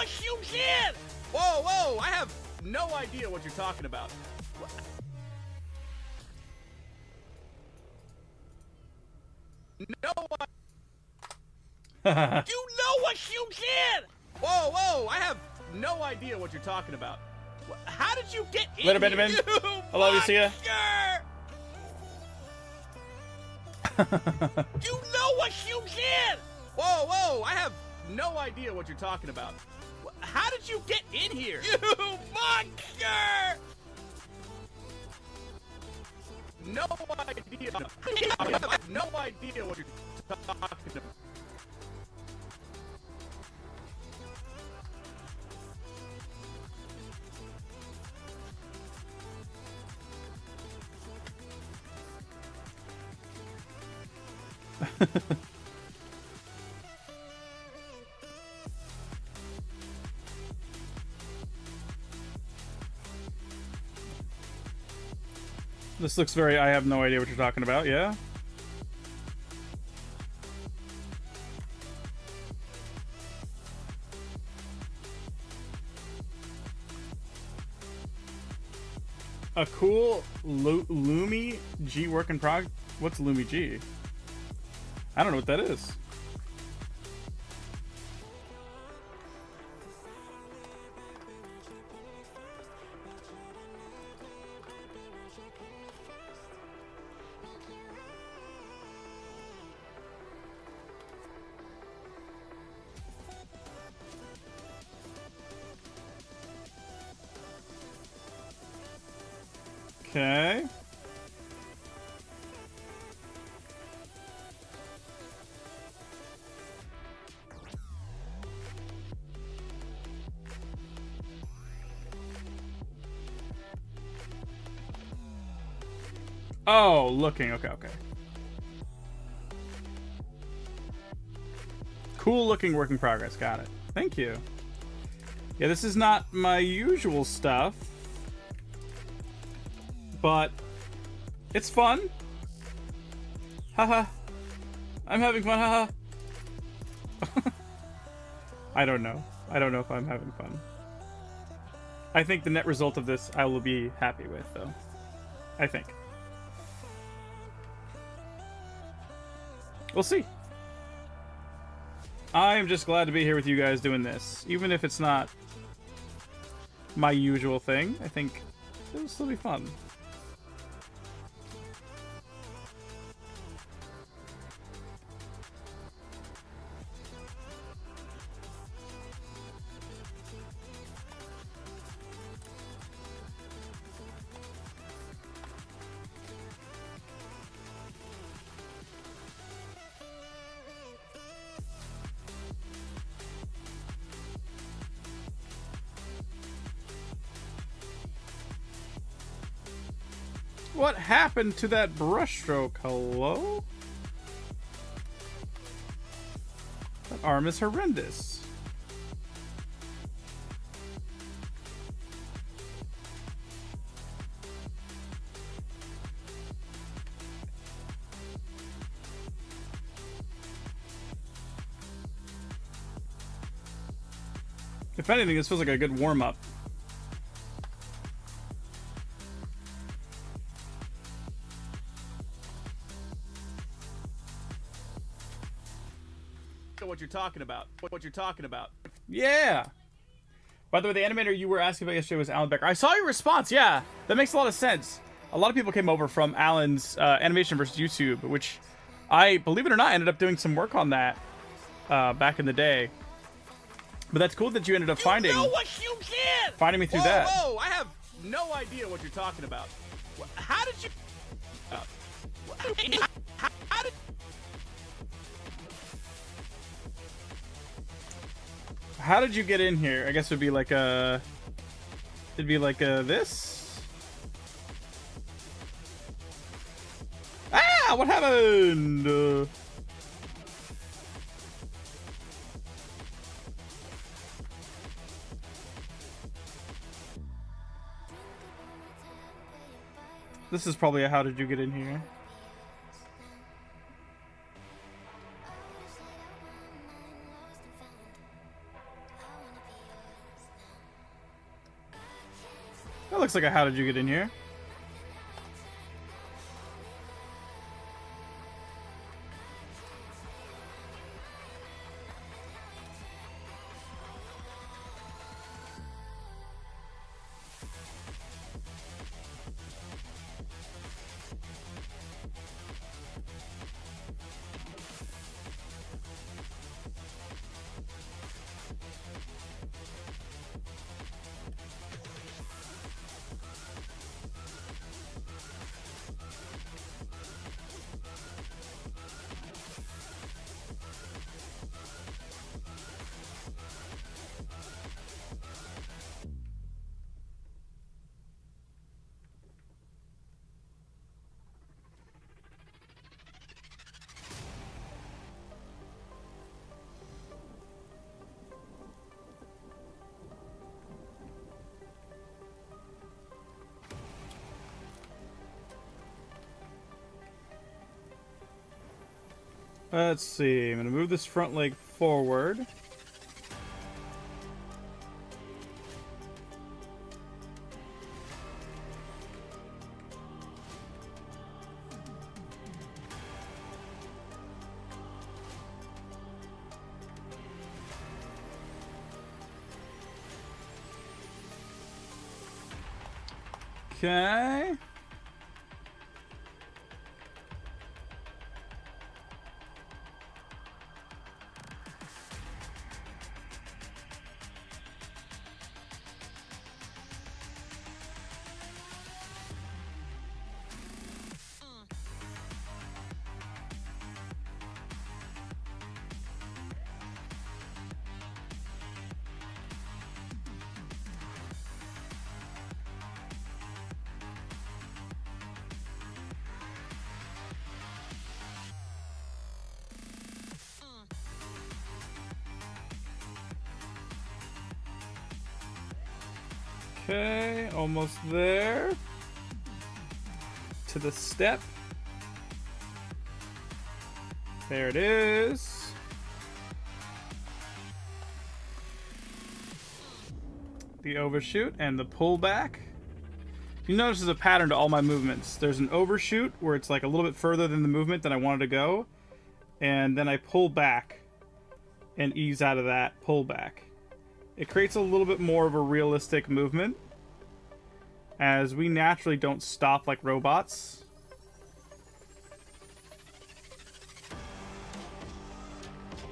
what you did! Whoa, whoa! I have no idea what you're talking about. No one. You know what you did! Whoa, whoa! I have no idea what you're talking about. How did you get in Later, here? Benjamin. You Hello, Lucia. monster! You know what you did! Whoa, whoa! I have no idea what you're talking about. How did you get in here? You monster! No idea. I have no idea what you're talking about. This looks very, I have no idea what you're talking about, yeah? A cool Lumi G work in prog. What's Lumi G? I don't know what that is. Okay. Oh, looking. Okay, okay. Cool looking work in progress. Got it. Thank you. Yeah, this is not my usual stuff, but it's fun. Haha. I'm having fun. Haha. I don't know. I don't know if I'm having fun. I think the net result of this I will be happy with, though. I think. We'll see. I am just glad to be here with you guys doing this. Even if it's not my usual thing, I think it'll still be fun. What happened to that brushstroke? Hello? That arm is horrendous. If anything, this feels like a good warm-up. What you're talking about. What you're talking about. Yeah. By the way, the animator you were asking about yesterday was Alan Becker. I saw your response. Yeah, that makes a lot of sense. A lot of people came over from Alan's Animation versus YouTube, which I, believe it or not, ended up doing some work on that back in the day. But that's cool that you ended up finding You know what you did! me through Whoa, that. whoa! I have no idea what you're talking about. How did you? How did? How did you get in here? I guess it'd be like a... It'd be like this? Ah! What happened? This is probably a how did you get in here? looks like a how did you get in here? Let's see. I'm going to move this front leg forward. Okay. Okay, almost there. To the step. There it is. The overshoot and the pullback. You notice there's a pattern to all my movements. There's an overshoot where it's like a little bit further than the movement that I wanted to go. And then I pull back and ease out of that pullback. It creates a little bit more of a realistic movement, as we naturally don't stop like robots.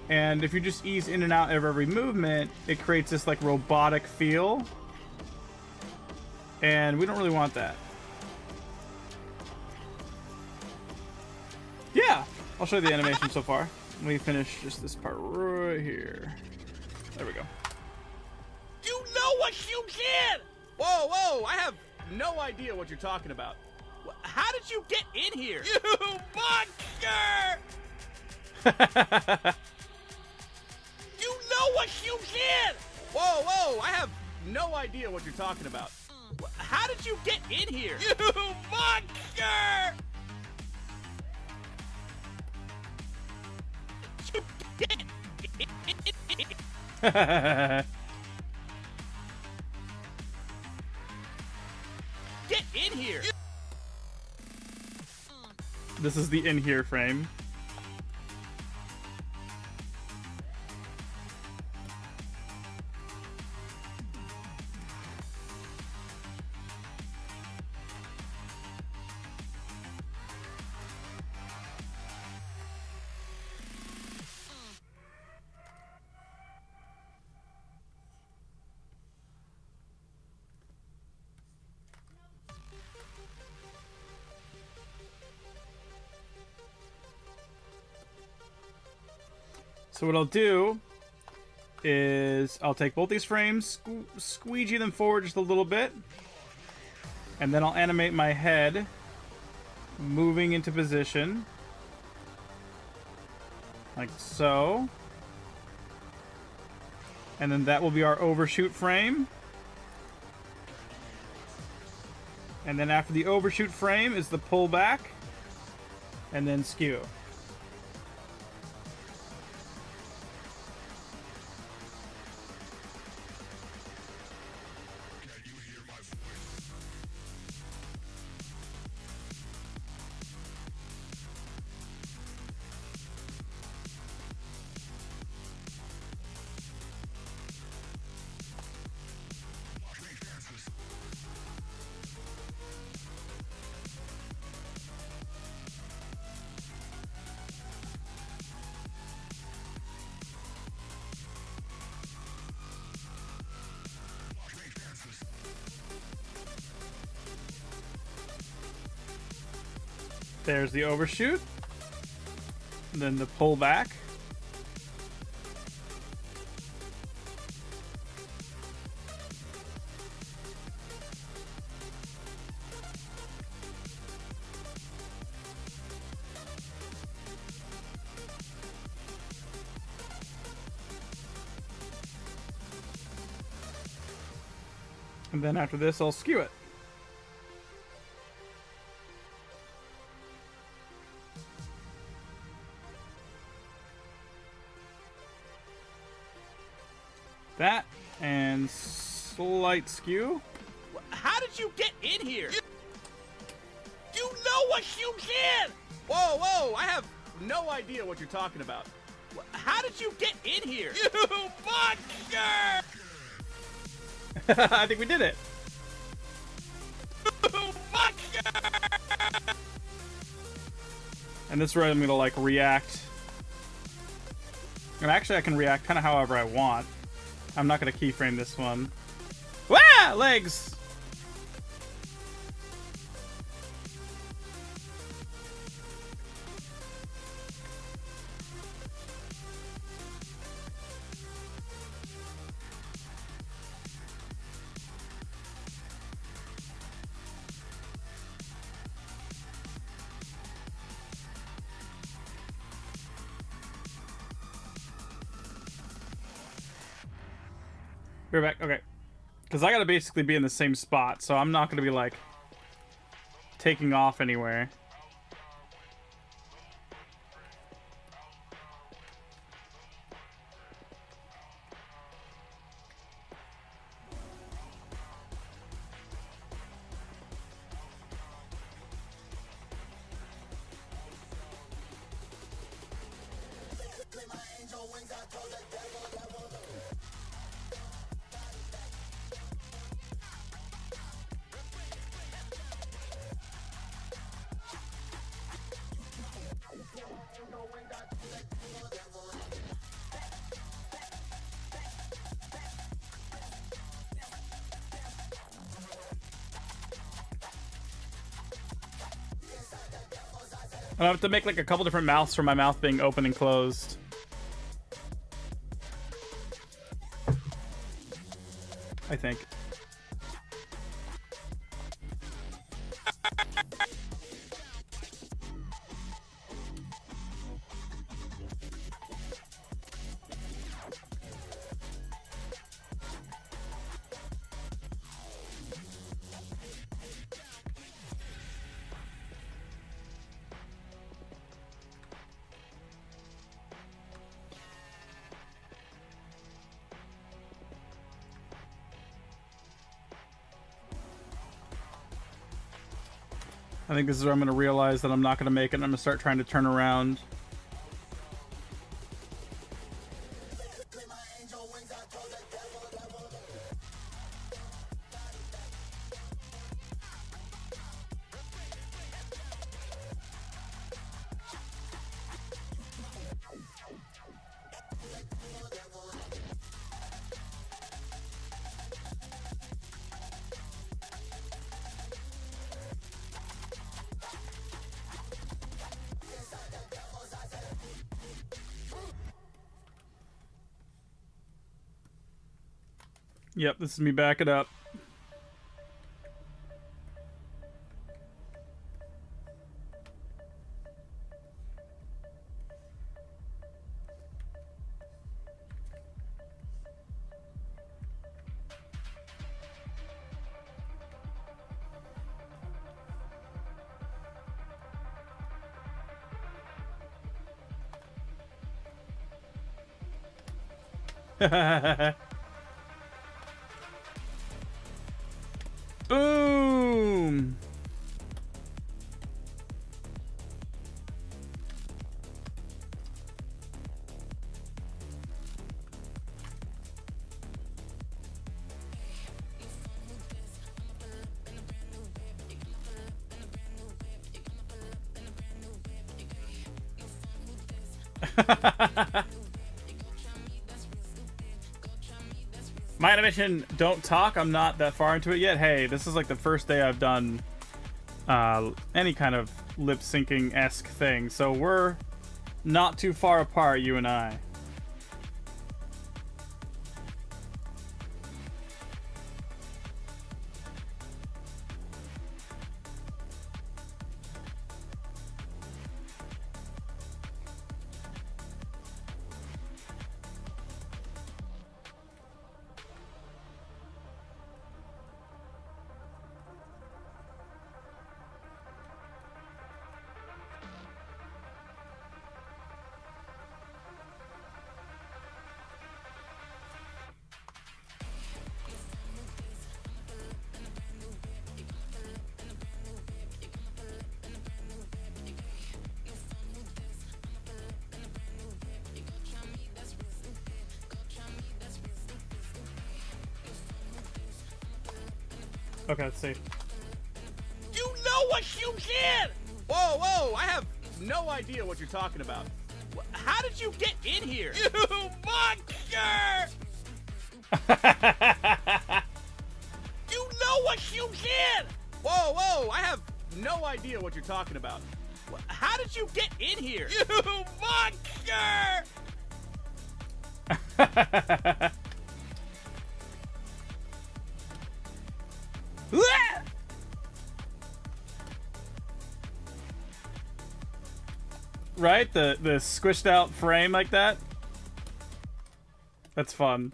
And if you just ease in and out of every movement, it creates this like robotic feel. And we don't really want that. Yeah, I'll show you the animation so far. Let me finish just this part right here. There we go. You know what you did! Whoa, whoa! I have no idea what you're talking about. How did you get in here? You monster! You know what you did! Whoa, whoa! I have no idea what you're talking about. How did you get in here? You monster! Get in here! This is the in here frame. So what I'll do is I'll take both these frames, squeegee them forward just a little bit, and then I'll animate my head moving into position, like so. And then that will be our overshoot frame. And then after the overshoot frame is the pullback, and then skew. There's the overshoot. And then the pull back. And then after this, I'll skew it. That and slight skew. How did you get in here? You know what you did! Whoa, whoa! I have no idea what you're talking about. How did you get in here? You butcher! I think we did it. You butcher! And this way I'm gonna like react. And actually I can react kind of however I want. I'm not gonna keyframe this one. Wah! Legs! We're back. Okay. Because I gotta basically be in the same spot, so I'm not gonna be like taking off anywhere. I have to make like a couple different mouths for my mouth being open and closed. I think. I think this is where I'm going to realize that I'm not going to make it and I'm going to start trying to turn around. Yep, this is me backing up. Boom! My animation, don't talk. I'm not that far into it yet. Hey, this is like the first day I've done any kind of lip syncing-esque thing. So we're not too far apart, you and I. Okay, let's see. You know what you did! Whoa, whoa! I have no idea what you're talking about. How did you get in here? You monster! You know what you did! Whoa, whoa! I have no idea what you're talking about. How did you get in here? You monster! Right? The squished out frame like that? That's fun.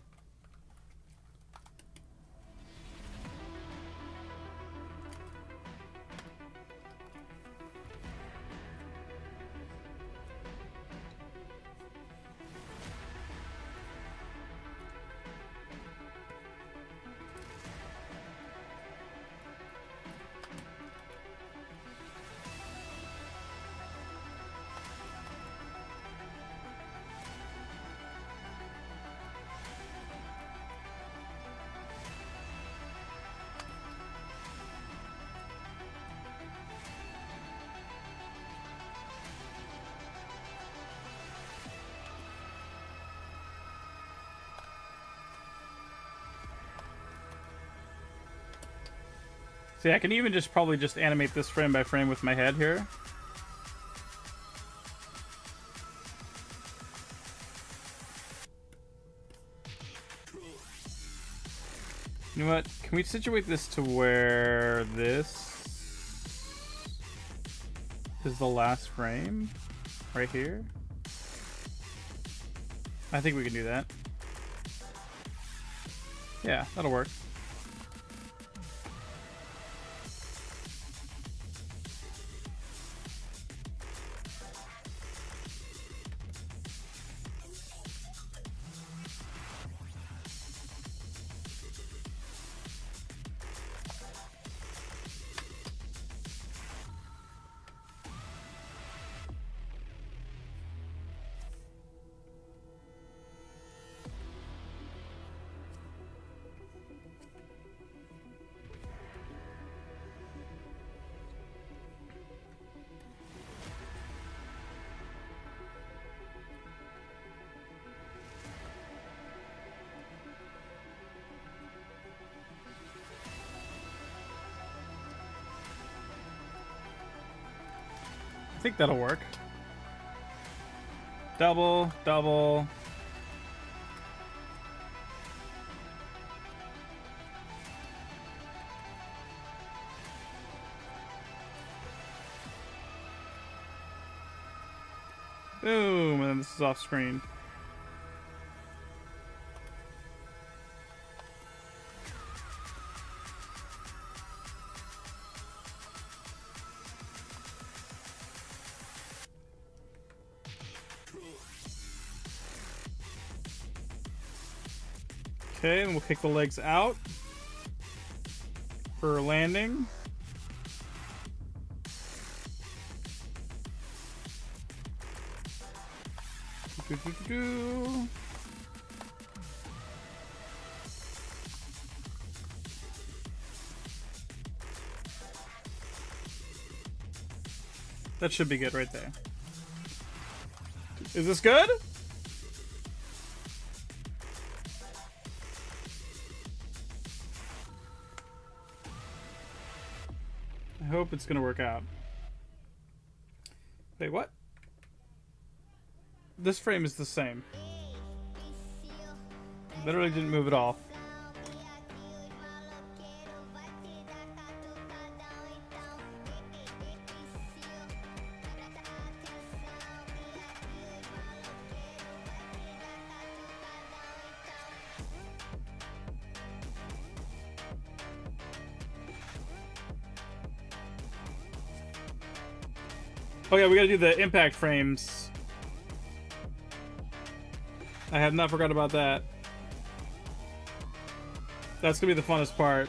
See, I can even just probably just animate this frame by frame with my head here. You know what? Can we situate this to where this is the last frame? Right here? I think we can do that. Yeah, that'll work. I think that'll work. Double, double. Boom, and then this is off screen. Okay, and we'll kick the legs out for landing. Do-do-do-do. That should be good right there. Is this good? I hope it's gonna work out. Wait, what? This frame is the same. Literally didn't move at all. Oh yeah, we gotta do the impact frames. I have not forgot about that. That's gonna be the funnest part.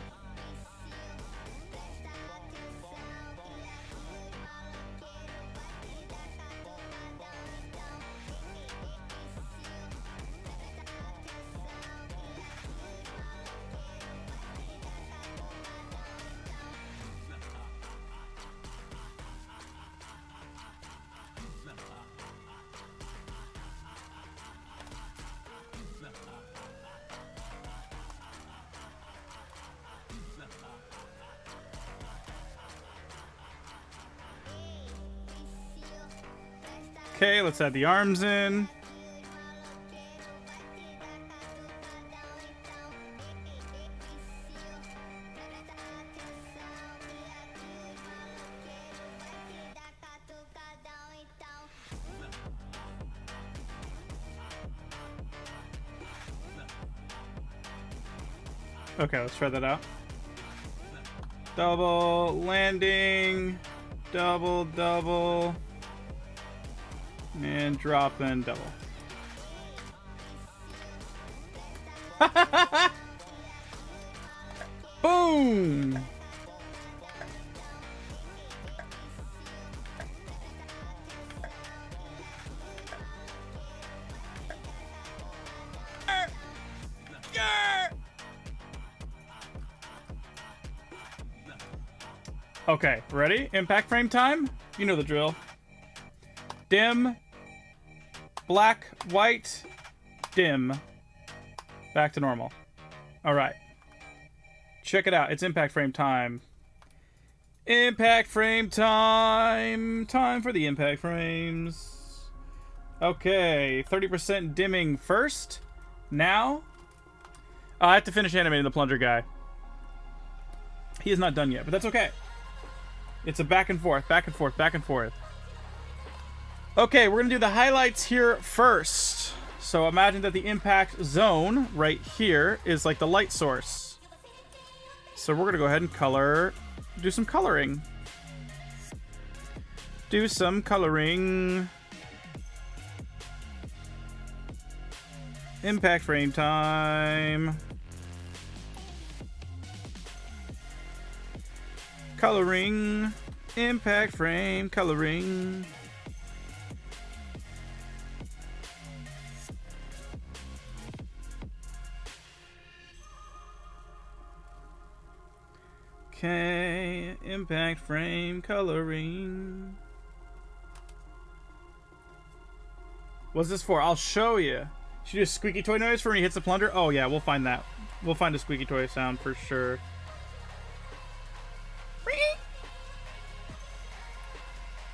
Okay, let's add the arms in. Okay, let's try that out. Double landing, double, double. And drop and double. Boom! Okay, ready? Impact frame time? You know the drill. Dim. Black, white, dim. Back to normal. Alright. Check it out. It's impact frame time. Impact frame time. Time for the impact frames. Okay. 30% dimming first. Now. Oh, I have to finish animating the plunger guy. He is not done yet, but that's okay. It's a back and forth, back and forth, back and forth. Okay, we're going to do the highlights here first. So imagine that the impact zone right here is like the light source. So we're going to go ahead and do some coloring. Do some coloring. Impact frame time. Coloring. Impact frame coloring. Okay, impact frame coloring. What's this for? I'll show you. Should you do a squeaky toy noise for when he hits the plunger? Oh yeah, we'll find that. We'll find a squeaky toy sound for sure.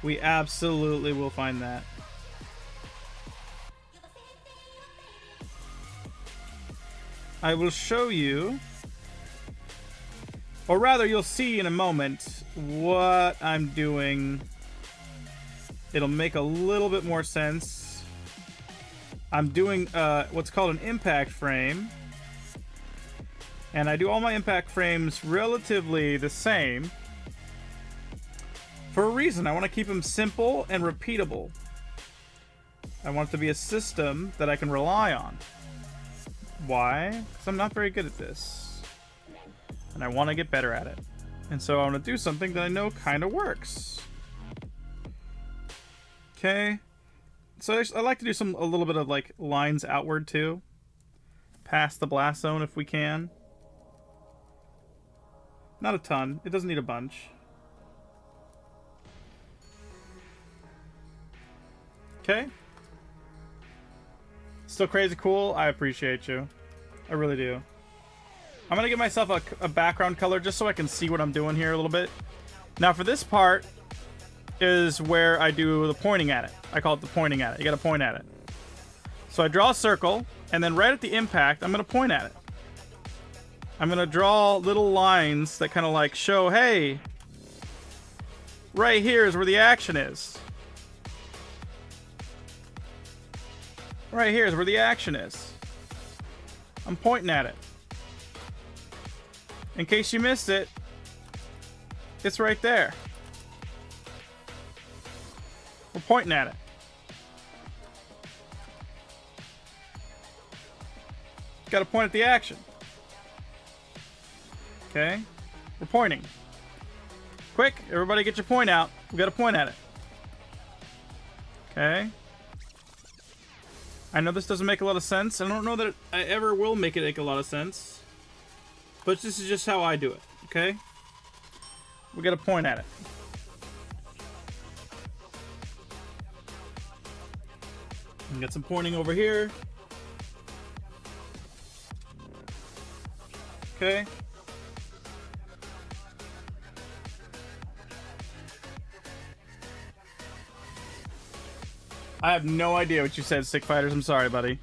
We absolutely will find that. I will show you. Or rather, you'll see in a moment what I'm doing. It'll make a little bit more sense. I'm doing what's called an impact frame. And I do all my impact frames relatively the same. For a reason, I want to keep them simple and repeatable. I want it to be a system that I can rely on. Why? Because I'm not very good at this. And I want to get better at it. And so I want to do something that I know kind of works. Okay. So I like to do a little bit of like lines outward too. Past the blast zone if we can. Not a ton. It doesn't need a bunch. Okay. Still crazy cool. I appreciate you. I really do. I'm going to give myself a background color just so I can see what I'm doing here a little bit. Now for this part, is where I do the pointing at it. I call it the pointing at it. You gotta point at it. So I draw a circle, and then right at the impact, I'm gonna point at it. I'm gonna draw little lines that kind of like show, hey, right here is where the action is. Right here is where the action is. I'm pointing at it. In case you missed it, it's right there. We're pointing at it. Got to point at the action. Okay? We're pointing. Quick, everybody get your point out. We got to point at it. Okay? I know this doesn't make a lot of sense. I don't know that I ever will make it make a lot of sense. But this is just how I do it. Okay? We got to point at it. And get some pointing over here. Okay. I have no idea what you said, Stick Fighters. I'm sorry, buddy.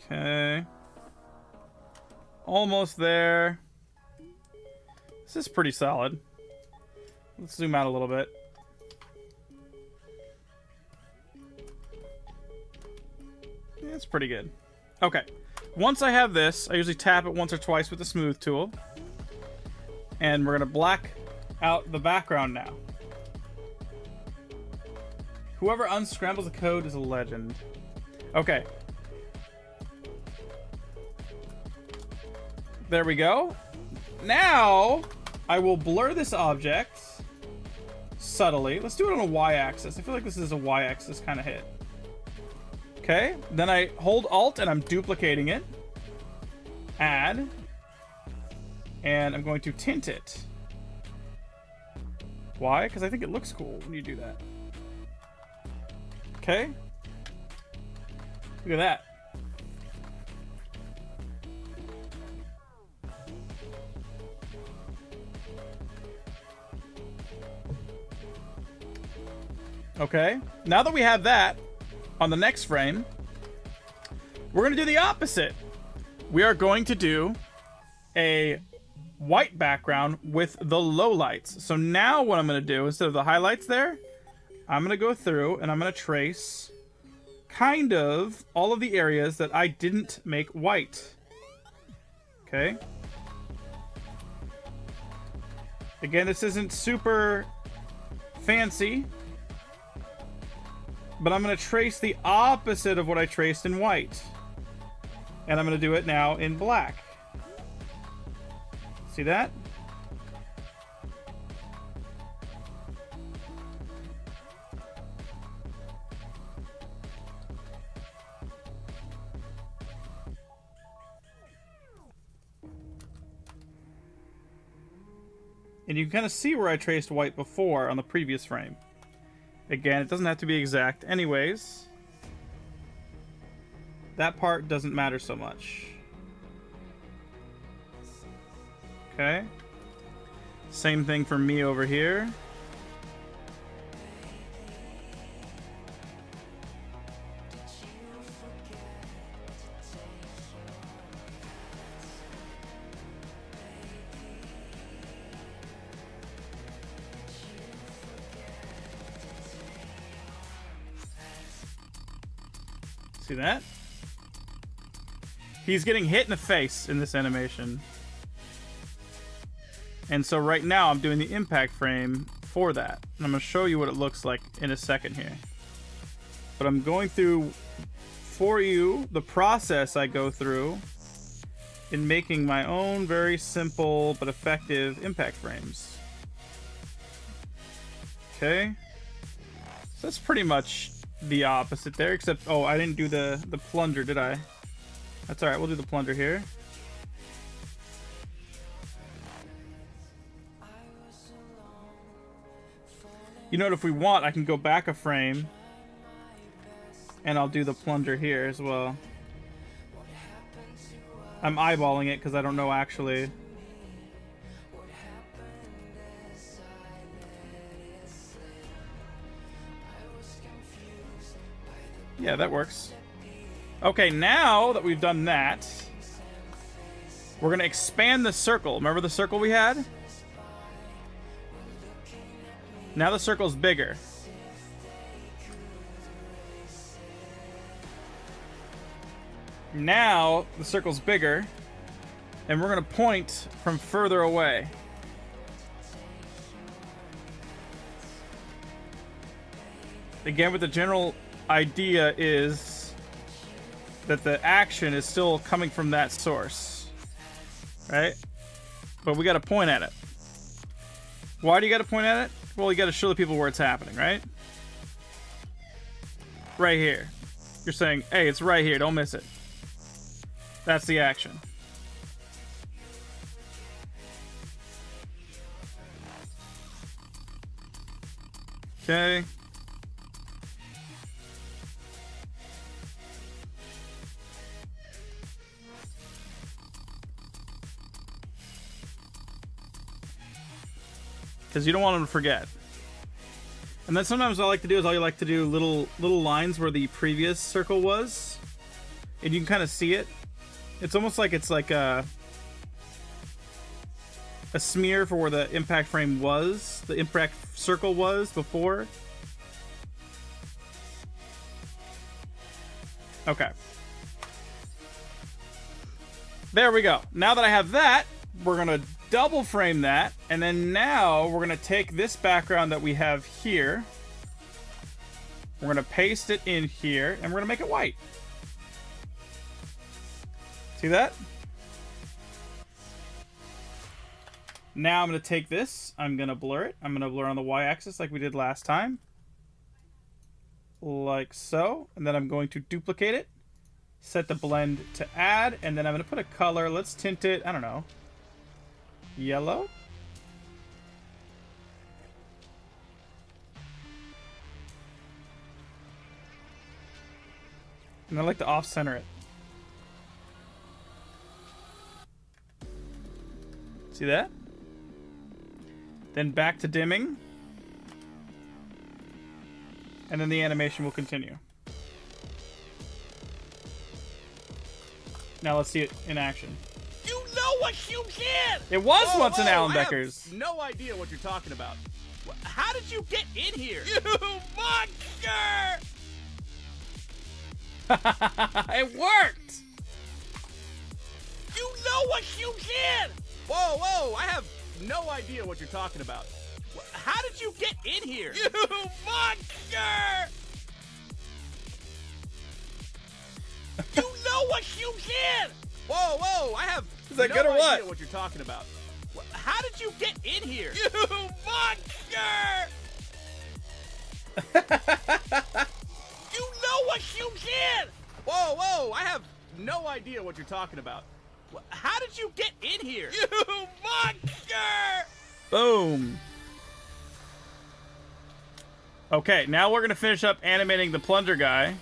Okay. Almost there. This is pretty solid. Let's zoom out a little bit. Yeah, it's pretty good. Okay. Once I have this, I usually tap it once or twice with the smooth tool. And we're going to black out the background now. Whoever unscrambles the code is a legend. Okay. There we go. Now, I will blur this object subtly. Let's do it on a y-axis. I feel like this is a y-axis kind of hit. Okay, then I hold Alt and I'm duplicating it. Add. And I'm going to tint it. Why? Because I think it looks cool when you do that. Okay. Look at that. Okay, now that we have that, on the next frame, we're going to do the opposite. We are going to do a white background with the lowlights. So now what I'm going to do, instead of the highlights there, I'm going to go through and I'm going to trace kind of all of the areas that I didn't make white. Okay. Again, this isn't super fancy, but I'm going to trace the opposite of what I traced in white. And I'm going to do it now in black. See that? And you can kind of see where I traced white before on the previous frame. Again, it doesn't have to be exact anyways. That part doesn't matter so much. Okay. Same thing for me over here. See that? He's getting hit in the face in this animation. And so right now I'm doing the impact frame for that. And I'm going to show you what it looks like in a second here. But I'm going through for you the process I go through in making my own very simple but effective impact frames. Okay? So that's pretty much the opposite there, except, oh, I didn't do the plunger, did I? That's alright, we'll do the plunger here. You know what, if we want, I can go back a frame. And I'll do the plunger here as well. I'm eyeballing it because I don't know actually. Yeah, that works. Okay, now that we've done that, we're going to expand the circle. Remember the circle we had? Now the circle's bigger. Now the circle's bigger, and we're going to point from further away. Again, with the general idea is that the action is still coming from that source, right? But we got to point at it. Why do you got to point at it? Well, you got to show the people where it's happening, right? Right here. You're saying, hey, it's right here, don't miss it. That's the action. Okay. Because you don't want them to forget. And then sometimes all I like to do is little lines where the previous circle was, and you can kind of see it. It's almost like it's like a smear for where the impact frame was, the impact circle was before. Okay. There we go. Now that I have that, we're going to double frame that, and then now we're going to take this background that we have here, we're going to paste it in here, and we're going to make it white. See that? Now I'm going to take this, I'm going to blur it, I'm going to blur on the y-axis like we did last time, like so, and then I'm going to duplicate it, set the blend to add, and then I'm going to put a color, let's tint it, I don't know, yellow. And I like to off-center it. See that? Then back to dimming. And then the animation will continue. Now let's see it in action. You know what you did! It was once in Alan Becker's. I have no idea what you're talking about. How did you get in here? You monster! It worked! You know what you did! Whoa, whoa, I have no idea what you're talking about. How did you get in here? You monster! You know what you did! Whoa, whoa, I have Is that no good or idea what? you're talking about. How did you get in here? You monster! You know what you did! Whoa, whoa, I have no idea what you're talking about. How did you get in here? You monster! Boom. Okay, now we're going to finish up animating the plunger guy.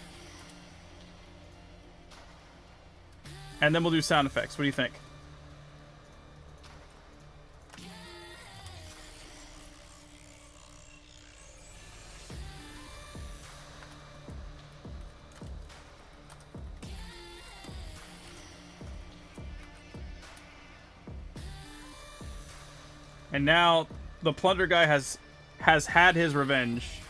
And then we'll do sound effects. What do you think? And now the plunger guy has had his revenge.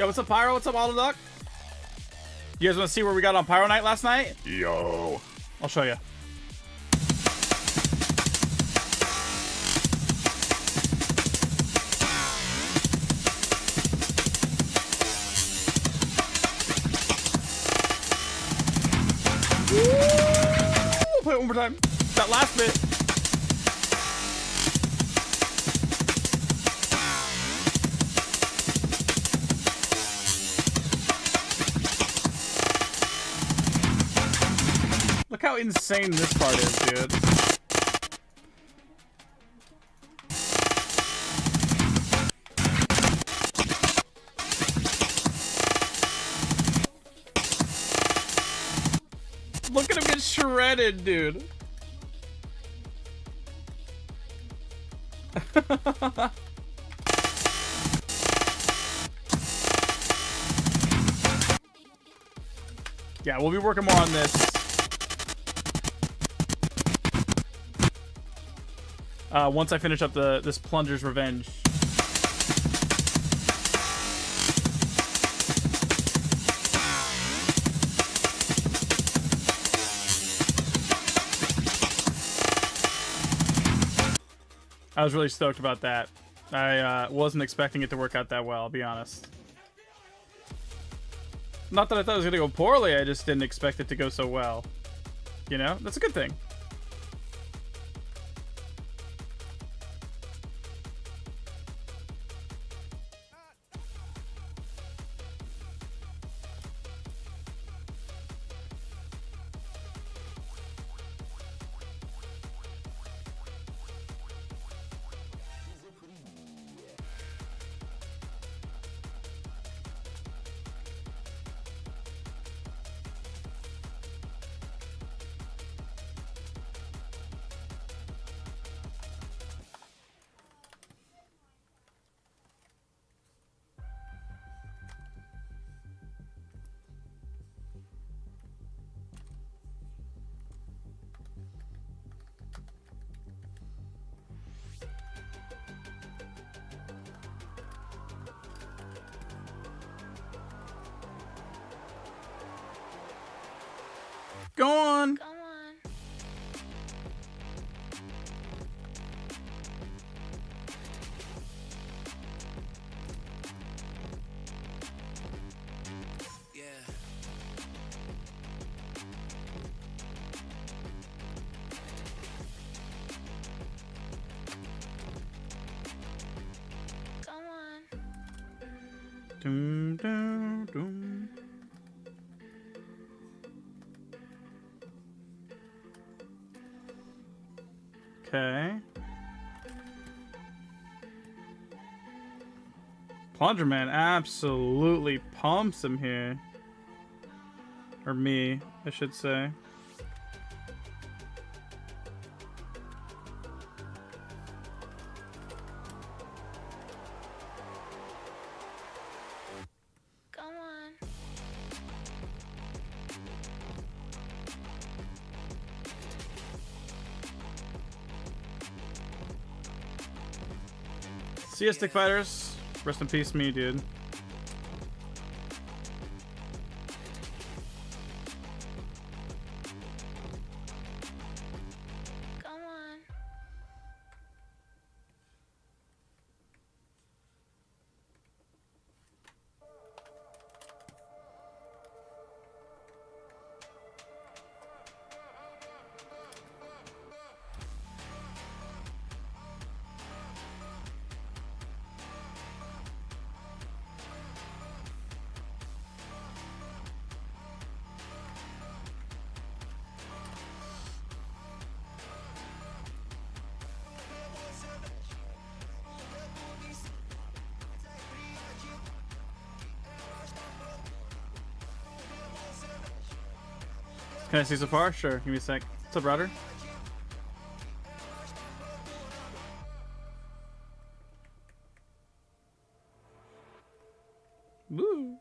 Yo, what's up, Pyro? What's up, Aldo? You guys want to see where we got on PyroKnight last night? Yo. I'll show you. We'll play it one more time. That last bit. Look how insane this part is, dude. Look at him get shredded, dude. Yeah, we'll be working more on this. Once I finish up this Plunger's Revenge. I was really stoked about that. I wasn't expecting it to work out that well, I'll be honest. Not that I thought it was going to go poorly, I just didn't expect it to go so well. You know? That's a good thing. Go on. Go on. Go on. Doom, doom, doom. Okay. Plunger Man absolutely pumps him here. Or me, I should say. Go on. See ya, Stick Fighters. Rest in peace, me, dude. Go on. Can I see so far? Sure. Give me a sec. What's up, Router? Woo.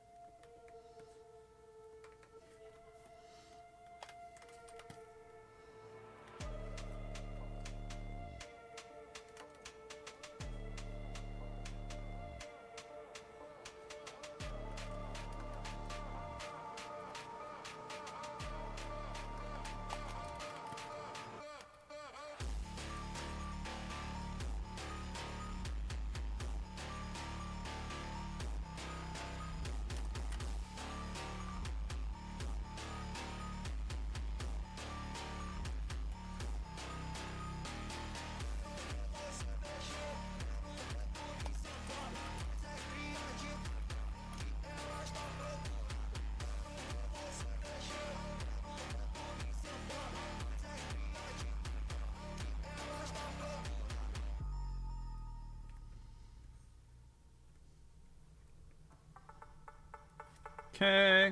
Okay.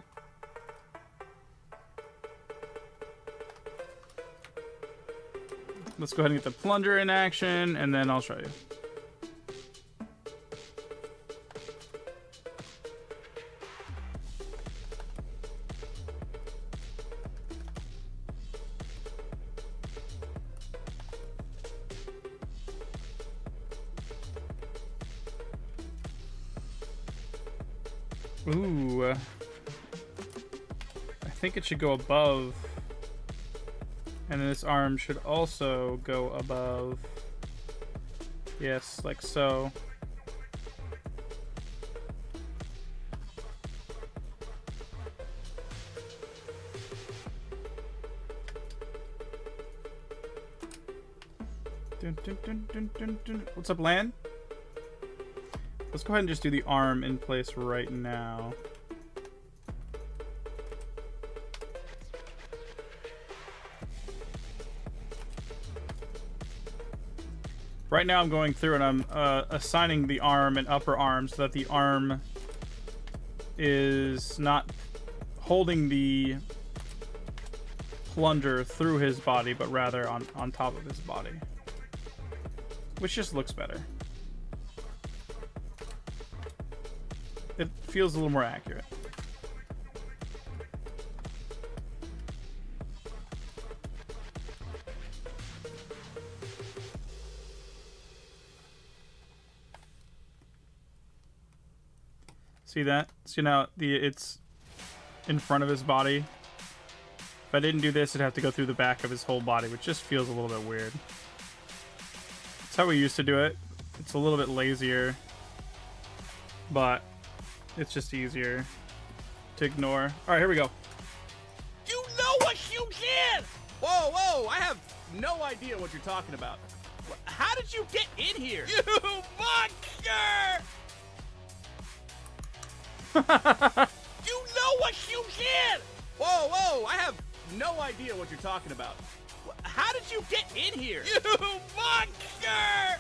Let's go ahead and get the plunger in action, and then I'll show you. Ooh. I think it should go above. And then this arm should also go above. Yes, like so. Dun, dun, dun, dun, dun, dun. What's up, Lan? Let's go ahead and just do the arm in place right now. Right now I'm going through and I'm assigning the arm and upper arm so that the arm is not holding the plunger through his body, but rather on top of his body. Which just looks better. It feels a little more accurate. See that? See now it's in front of his body. If I didn't do this, it'd have to go through the back of his whole body, which just feels a little bit weird. That's how we used to do it. It's a little bit lazier, but it's just easier to ignore. All right, here we go. You know what you did! Whoa, whoa! I have no idea what you're talking about. How did you get in here? You monster! You know what you did! Whoa, whoa! I have no idea what you're talking about. How did you get in here? You monster!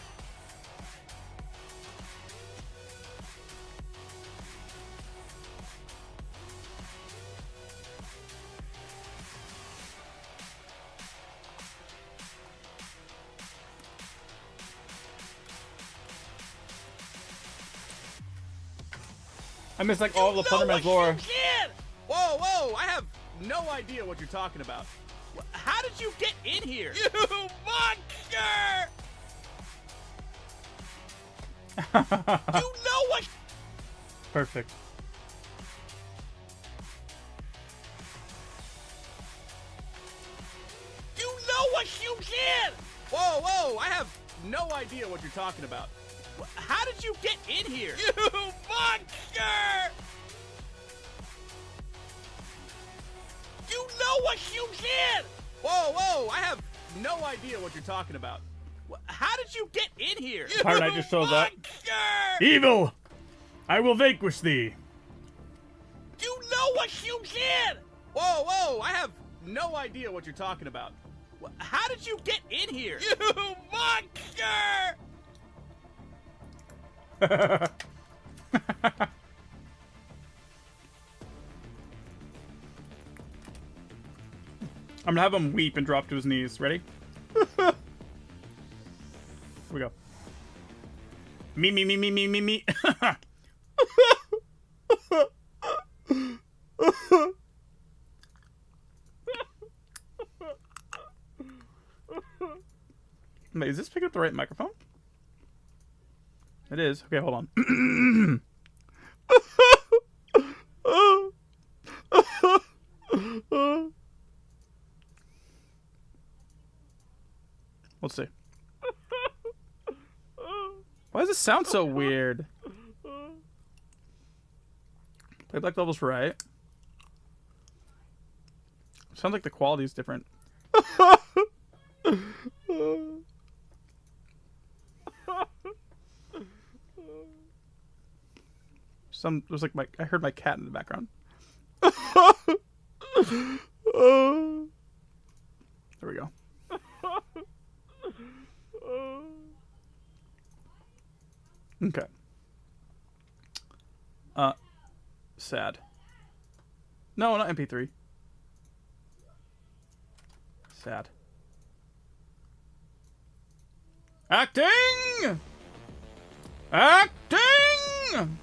I missed like all the Plunderman's lore. Whoa, whoa! I have no idea what you're talking about. How did you get in here? You monster! You know what? Perfect. You know what you did! Whoa, whoa! I have no idea what you're talking about. How did you get in here? You monster! You know what you did! Whoa, whoa! I have no idea what you're talking about. How did you get in here? You PyroKnight just shows up. monster! Evil! I will vanquish thee. You know what you did! Whoa, whoa! I have no idea what you're talking about. How did you get in here? You monster! I'm gonna have him weep and drop to his knees. Ready? Here we go. Me, me, me, me, me, me, me. Wait, is this picking up the right microphone? It is. Okay, hold on. Let's see. Why does this sound so weird? Playback level's right. Sounds like the quality is different. There's like I heard my cat in the background. There we go. Okay. Sad. No, not MP3. Sad. Acting! Acting!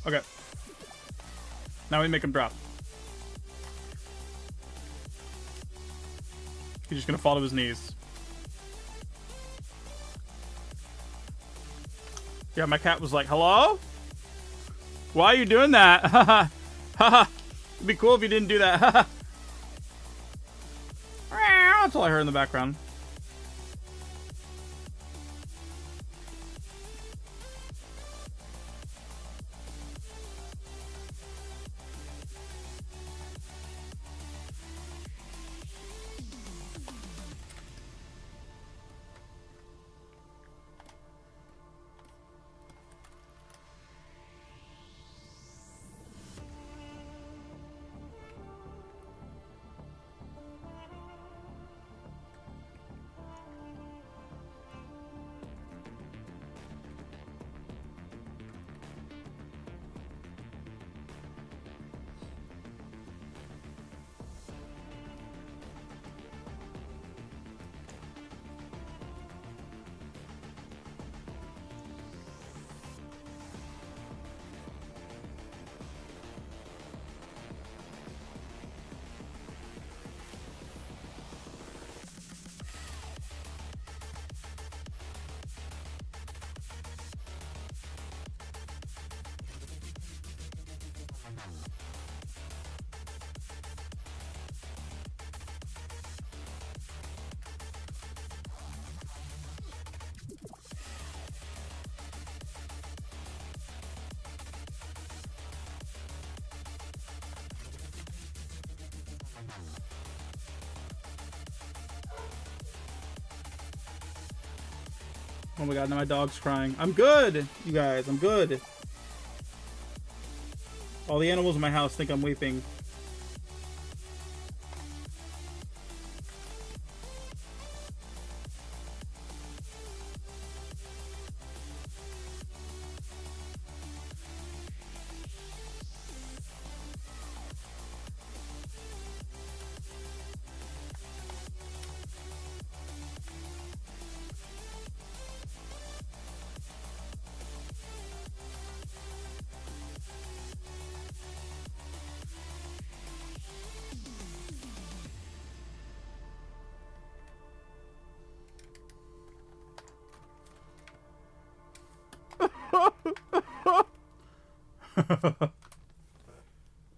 Okay. Now we make him drop. He's just gonna fall to his knees. Yeah, my cat was like, hello? Why are you doing that? Haha. Haha. It'd be cool if you didn't do that. Haha. That's all I heard in the background. Oh my god, now my dog's crying. I'm good, you guys. I'm good. All the animals in my house think I'm weeping.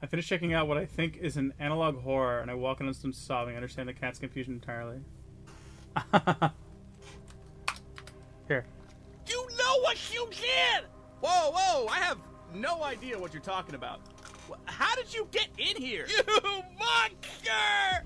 I finished checking out what I think is an analog horror, and I walk in on some sobbing. I understand the cat's confusion entirely. Here. You know what you did! Whoa, whoa! I have no idea what you're talking about. How did you get in here? You monster!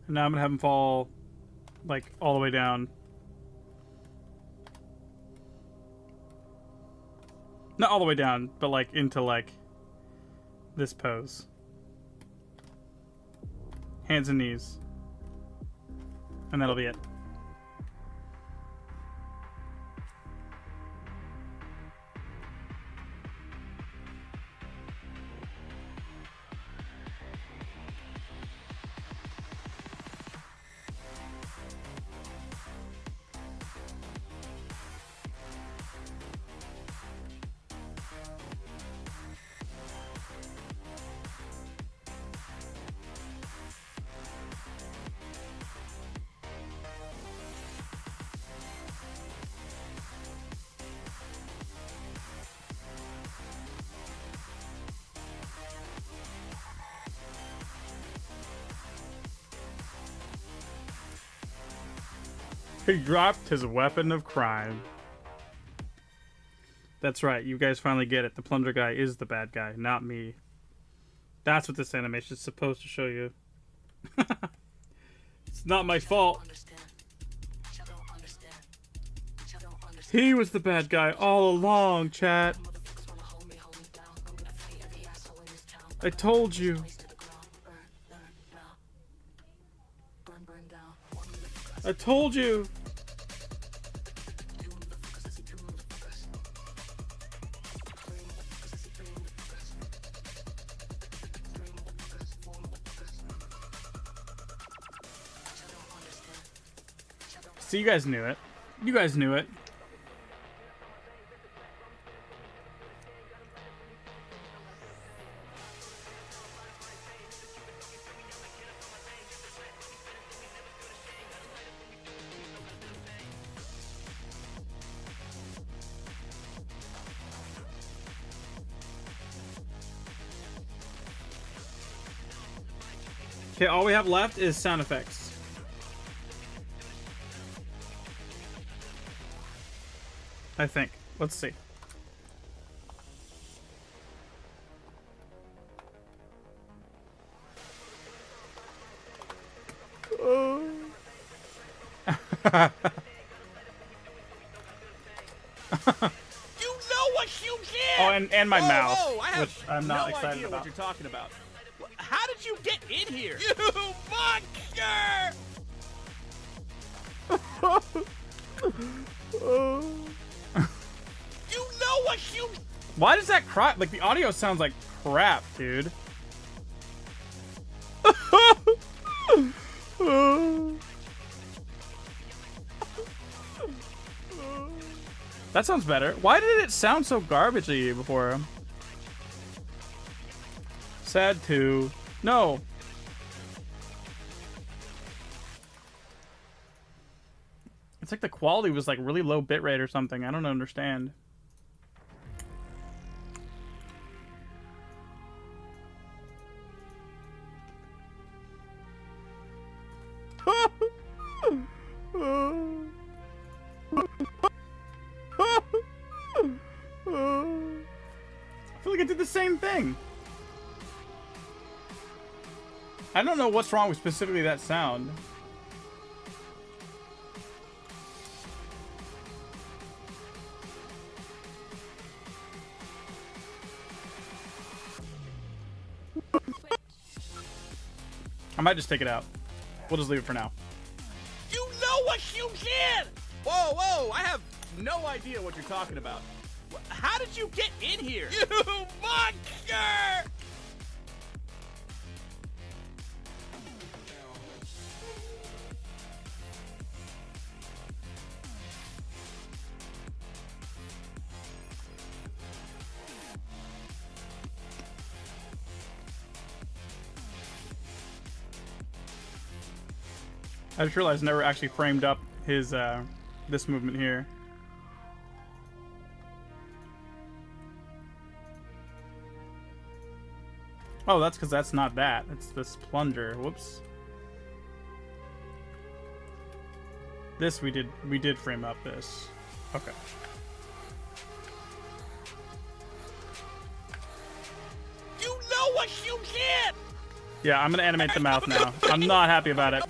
And now I'm gonna have him fall, like, all the way down. Not all the way down, but, like, into, like, this pose. Hands and knees. And that'll be it. He dropped his weapon of crime. That's right, you guys finally get it. The plunger guy is the bad guy, not me. That's what this animation is supposed to show you. It's not my fault. He was the bad guy all along, chat. I told you. I told you. See, you guys knew it. You guys knew it. Okay, all we have left is sound effects. I think. Let's see. Oh. You know what you did! Oh, and my mouth, whoa, I have which I'm not no excited idea about. what you're talking about. How did you get in here? You monster! You know what you... Why does that cry? Like, the audio sounds like crap, dude. That sounds better. Why did it sound so garbagey before? Sad 2. No. It's like the quality was like really low bitrate or something. I don't understand. I feel like it did the same thing. I don't know what's wrong with specifically that sound. I might just take it out. We'll just leave it for now. You know what you did! Whoa, whoa, I have no idea what you're talking about. How did you get in here? You monster! I just realized I never actually framed up his this movement here. Oh, that's because that's not that. It's this plunger. Whoops. This we did frame up this. Okay. You know what you did! Yeah, I'm gonna animate the mouth now. I'm not happy about it.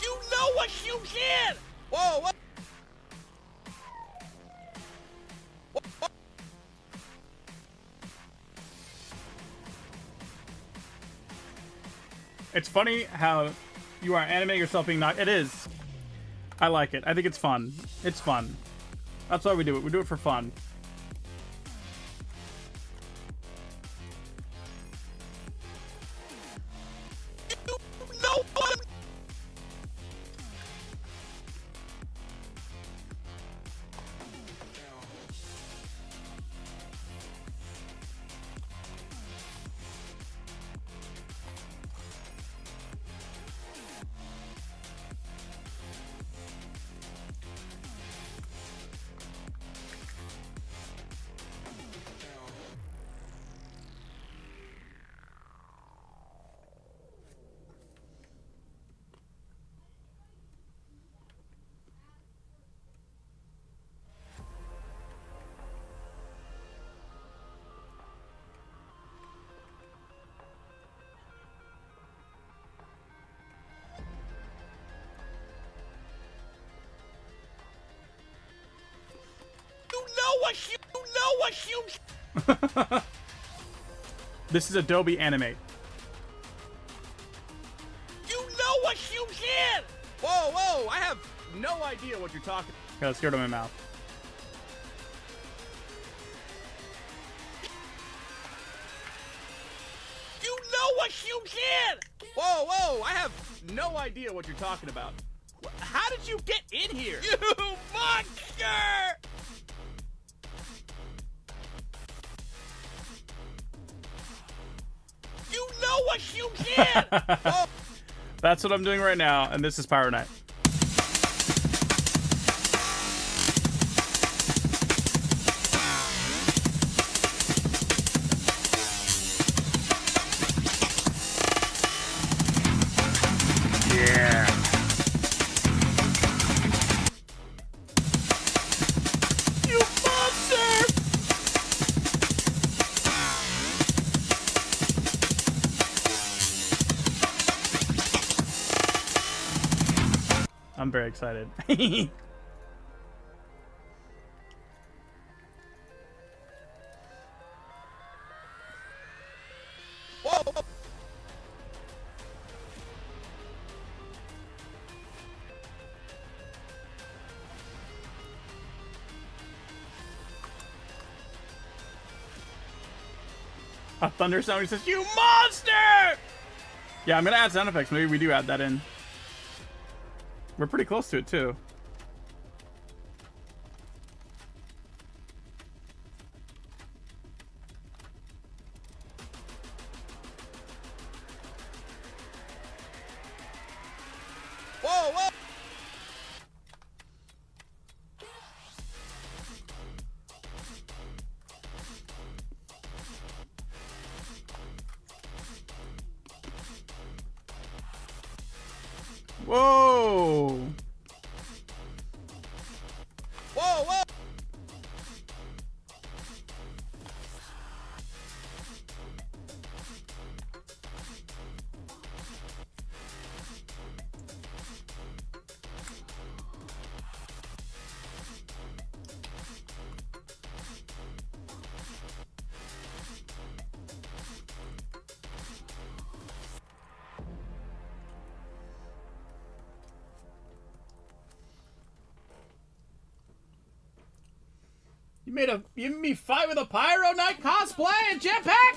You know what you did! Whoa, whoa. It's funny how you are animating yourself being knocked. It is. I like it. I think it's fun. It's fun. That's why we do it. We do it for fun. You know what? You know what you... This is Adobe Animate. You know what you did! Whoa, whoa. I have no idea what you're talking about. Okay, let's get it in my mouth. You know what you did! Whoa, whoa. I have no idea what you're talking about. How did you get in here? You monster! You know what you did! Whoa. That's what I'm doing right now, and this is PyroKnight. Yeah. You monster! I'm very excited. Whoa, whoa. A thunder sound. He says, "You monster!" Yeah, I'm gonna add sound effects. Maybe we do add that in. We're pretty close to it too. Whoa, whoa. Whoa! Whoa, whoa. You made me fight with a PyroKnight cosplay and jetpack?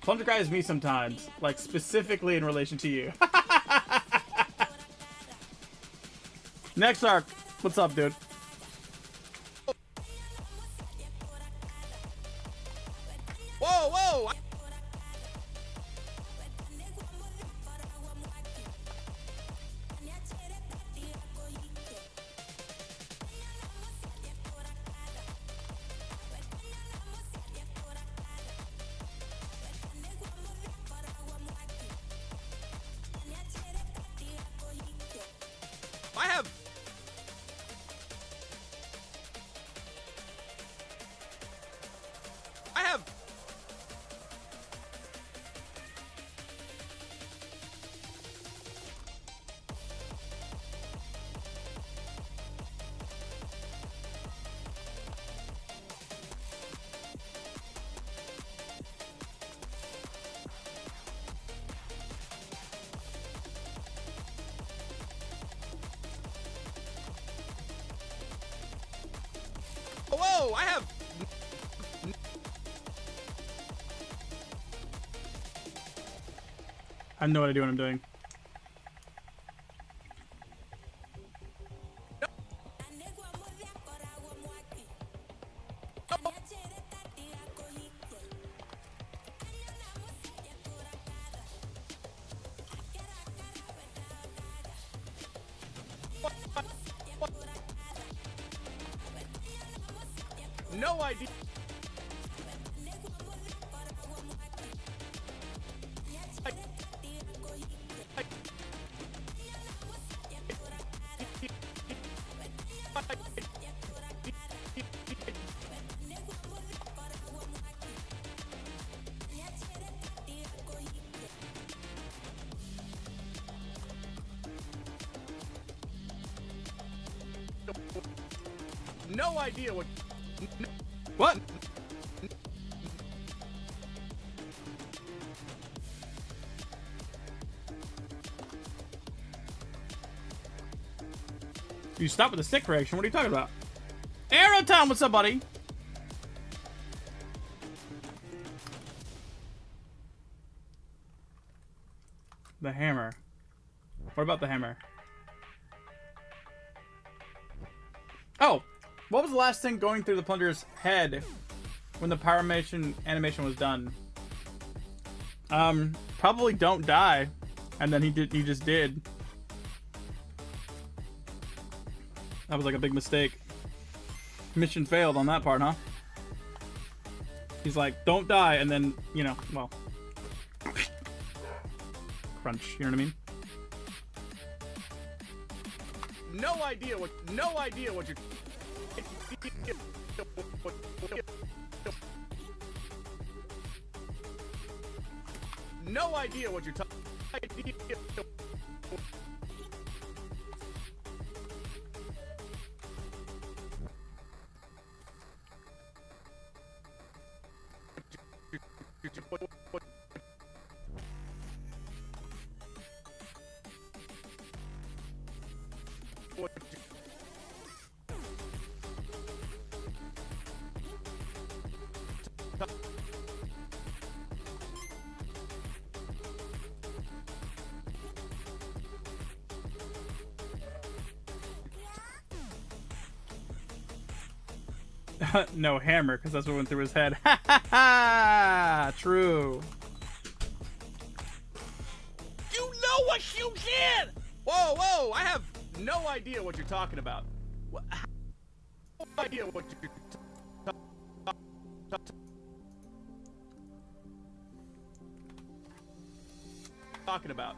Plunger guy is me sometimes, like specifically in relation to you. Next arc, what's up, dude? Whoa, whoa! I have. Whoa, I have. I have no idea what I'm doing. No idea. No idea what. What? You stop with the stick correction. What are you talking about? Arrow Town, what's up, buddy? The hammer. What about the hammer? Oh, what was the last thing going through the Plunger's head when the pyramation animation was done? Probably don't die, and then he just did. That was like a big mistake. Mission failed on that part, huh? He's like, don't die, and then, you know, well, crunch, you know what I mean? No idea what you're. No idea what you're talking. No, hammer, because that's what went through his head. Ha ha ha! True. You know what you did! Whoa, whoa! I have no idea what you're talking about. No idea what you're talking about.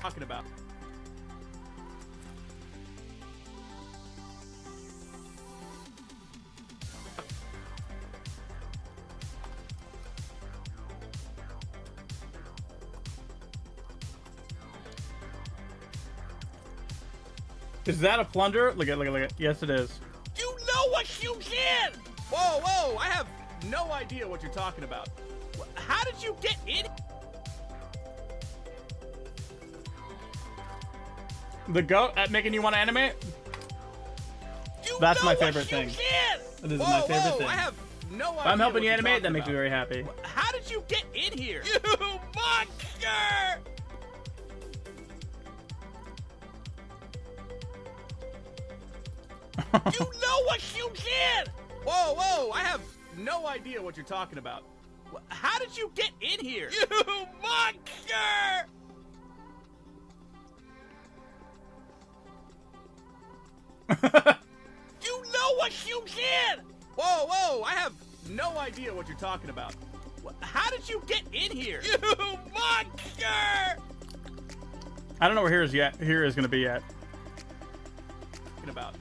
Talking about. Is that a plunger? Look at, look at, look at. Yes, it is. You know what you did? Whoa, whoa! I have no idea what you're talking about. How did you get in? The goat at making you want to animate? You That's know my what favorite you thing. did? This is Whoa, my favorite whoa! thing. I have no idea. If I'm helping what you you're animate, that talking makes me about. very happy. How did you get in here? You monster! You know what you did? Whoa, whoa! I have no idea what you're talking about. How did you get in here? You monster! You know what you did? Whoa, whoa! I have no idea what you're talking about. How did you get in here? You monster! I don't know where here is gonna be yet. Talking about.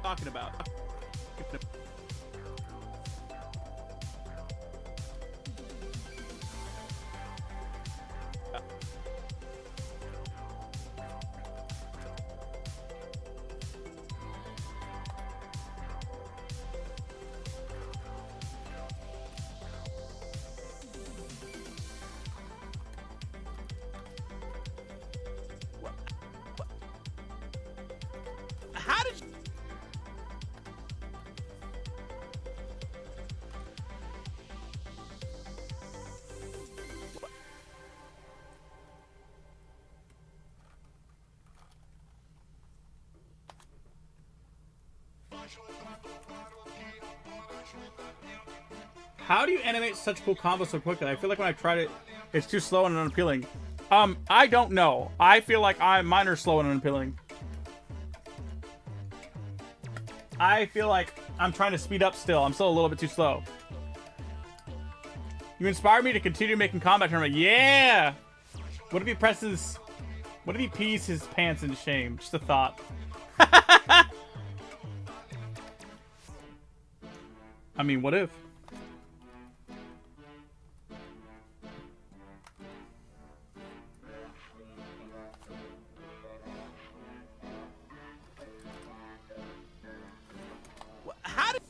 Talking about. How did you... How do you animate such cool combos so quickly? I feel like when I tried it, it's too slow and unappealing. I don't know. I feel like mine are slow and unappealing. I feel like I'm trying to speed up still. I'm still a little bit too slow. You inspired me to continue making combat tournament. Yeah! What if he presses... What if he pees his pants in shame? Just a thought. I mean, what if? How did...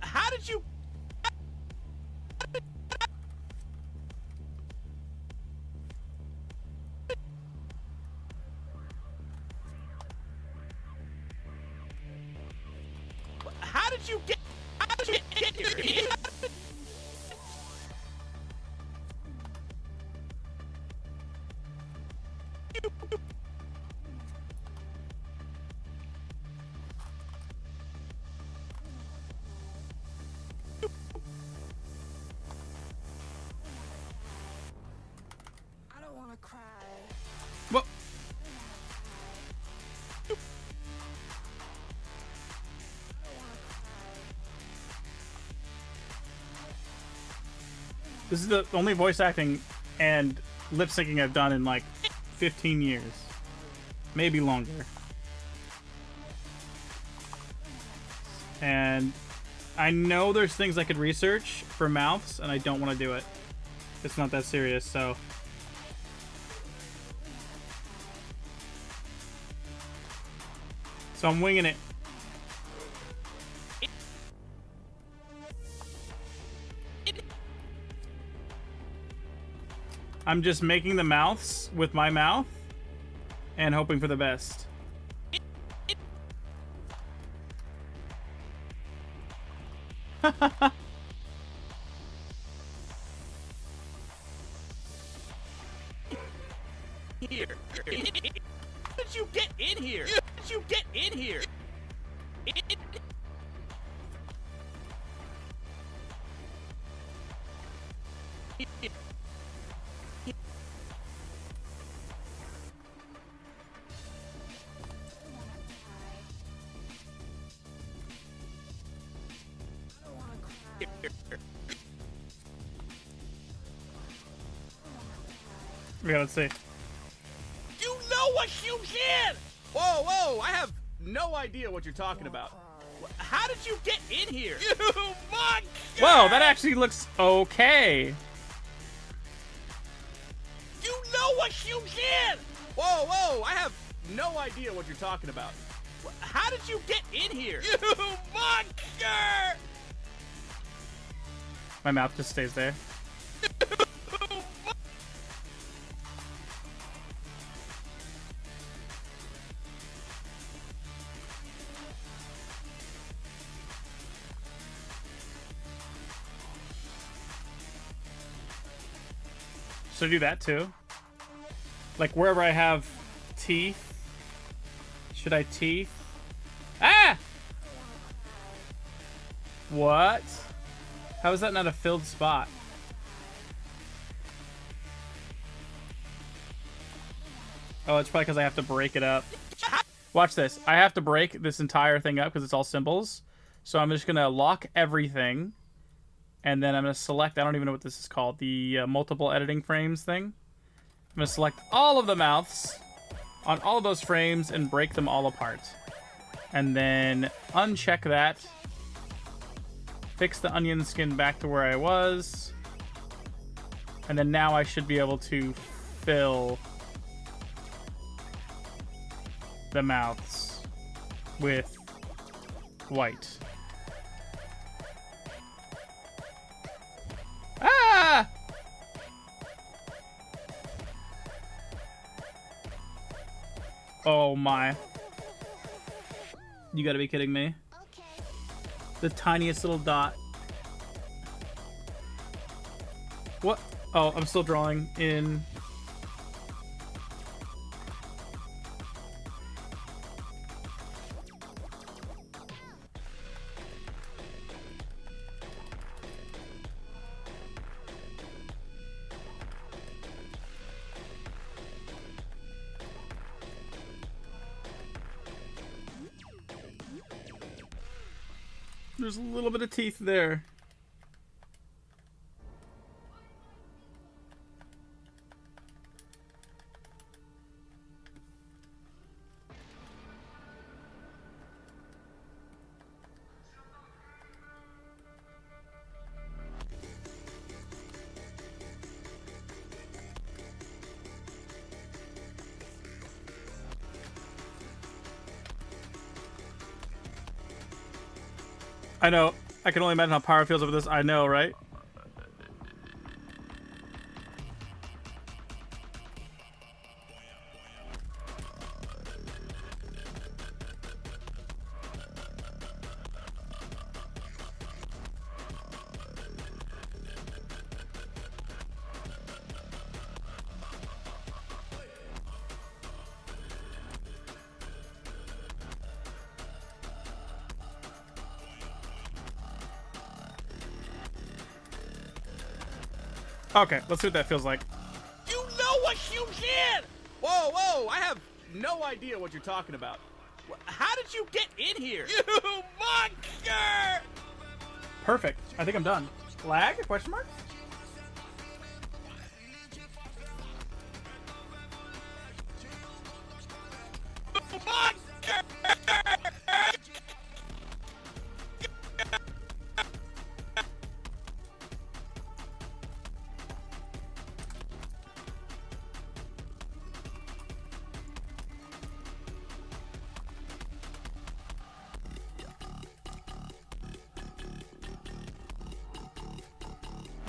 How did you... How did you get... How did you get here? I don't want to cry. What? This is the only voice acting and lip syncing I've done in like 15 years. Maybe longer. And I know there's things I could research for mouths, and I don't want to do it. It's not that serious, so... So I'm winging it. I'm just making the mouths with my mouth and hoping for the best. Here. How did you get in here? How did you get in here? Yeah, let's see. You know what you did! Whoa, whoa! I have no idea what you're talking about. How did you get in here? You monster! Whoa, that actually looks okay. You know what you did! Whoa, whoa! I have no idea what you're talking about. How did you get in here? You monster! My mouth just stays there. Should I do that too? Like wherever I have teeth, should I teeth? Ah! What? How is that not a filled spot? Oh, it's probably because I have to break it up. Watch this. I have to break this entire thing up because it's all symbols. So I'm just going to lock everything. And then I'm going to select, I don't even know what this is called, the multiple editing frames thing. I'm going to select all of the mouths on all of those frames and break them all apart. And then uncheck that. Fix the onion skin back to where I was. And then now I should be able to fill the mouths with white. Ah! Oh my. You gotta be kidding me. The tiniest little dot. What? Oh, I'm still drawing in. There's a little bit of teeth there. I know. I can only imagine how Pyro feels over this. I know, right? Okay, let's see what that feels like. You know what you did! Whoa, whoa! I have no idea what you're talking about. How did you get in here? You monster! Perfect. I think I'm done. Lag? Question mark? Monster!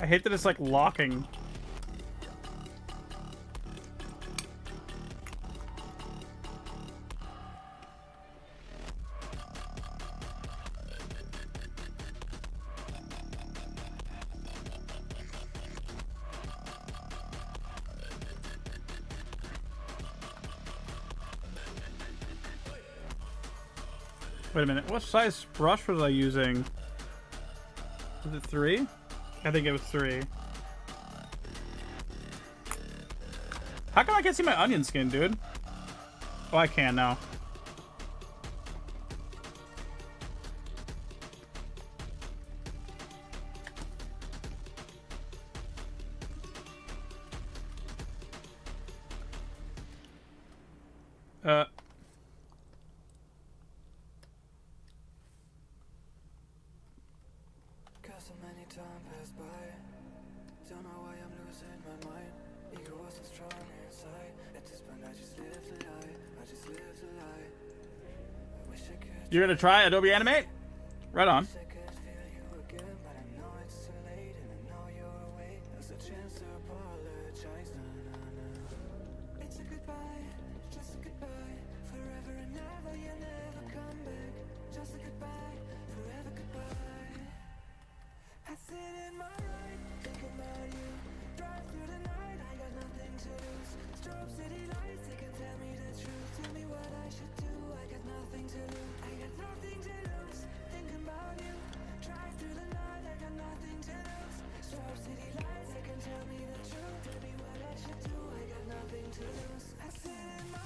I hate that it's like locking. Wait a minute, what size brush was I using? Was it 3? I think it was 3. How come I can't see my onion skin, dude? Oh, I can now. Cause so many time passed by. Don't know why I'm losing my mind. Ego wasn't strong inside. At this point I just live the lie. I just live the lie. I wish I could. You're gonna try Adobe Animate? Right on. Wish I could feel you again, but I know it's too late, and I know you're away. There's a chance to apologize. No, no, no. It's a goodbye, just a goodbye. Forever and ever, you never come back. Just a goodbye, forever goodbye. I sit in my ride, think about you. Drive through the night, I got nothing to lose. Strobe city lights, they can tell me the truth. Tell me what I should do, I got nothing to lose. I got nothing to lose, thinking about you. Drive through the night, I got nothing to lose. Strobe city lights, they can tell me the truth. Tell me what I should do, I got nothing to lose. I sit in my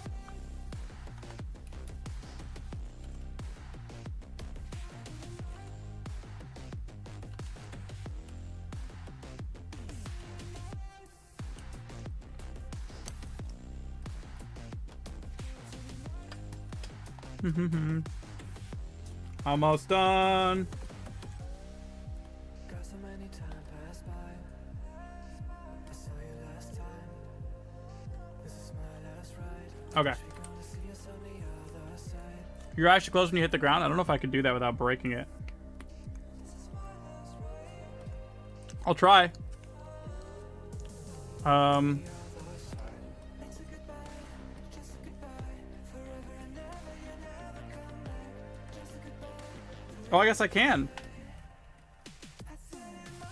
Almost done. got so many time passed by. I saw you last time. This is my last ride. Okay. She gonna see us on the other side. Your eyes should close when you hit the ground. I don't know if I could do that without breaking it. I'll try. It's a goodbye, just a goodbye. Forever and ever, you never come back. Just a goodbye. Oh, I guess I can. I sit in my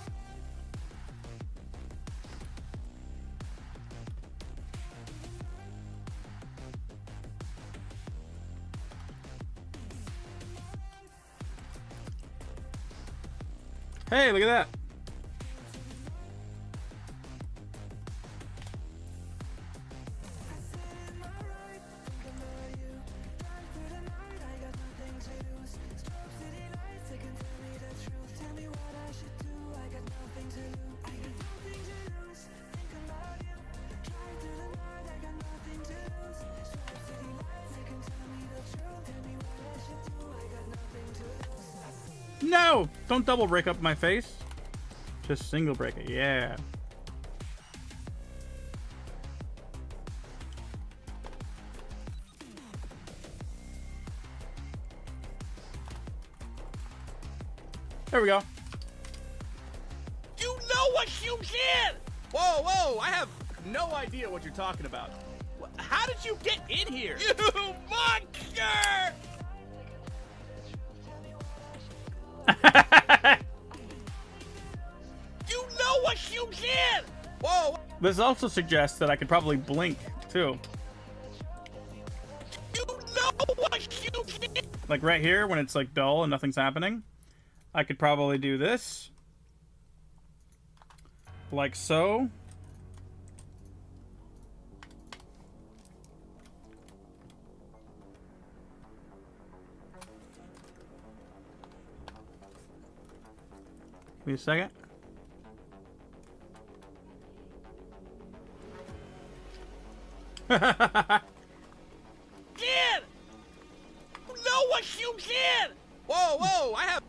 Hey, look at that. No! Don't double break up my face. Just single break it. Yeah. There we go. You know what you did! Whoa, whoa! I have no idea what you're talking about. How did you get in here? You monster! You know what you did! Whoa! This also suggests that I could probably blink too. You know what you did! Like right here when it's like dull and nothing's happening. I could probably do this. Like so. Give me a second. Did! You know what you did! Whoa, whoa! I have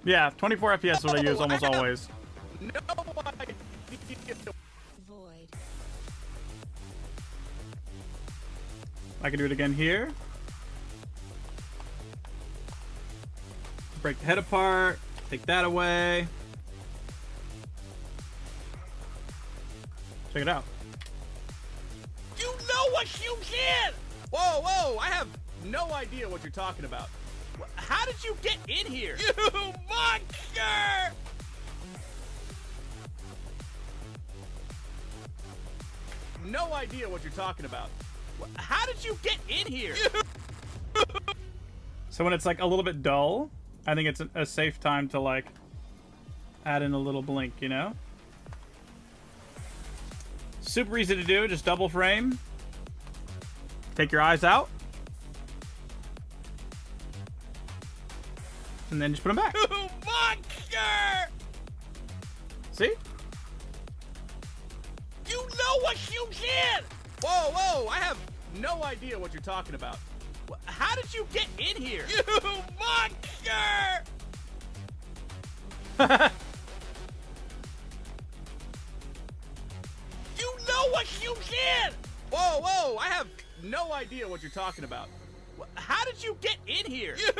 Yeah, 24 FPS is what I use almost always. no idea. Void. I can do it again here. Break the head apart. Take that away. Check it out. You know what you did! Whoa, whoa! I have no idea what you're talking about. How did you get in here? You monster! No idea what you're talking about. How did you get in here? So when it's like a little bit dull, I think it's a safe time to like add in a little blink, you know? Super easy to do, just double frame. Take your eyes out. And then just put them back. You monster! See? You know know what you did? Whoa, whoa, I have no idea what you're talking about. How did you get in here? You monster! You know what you did? Whoa, whoa, I have no idea what you're talking about. How did you get in here? You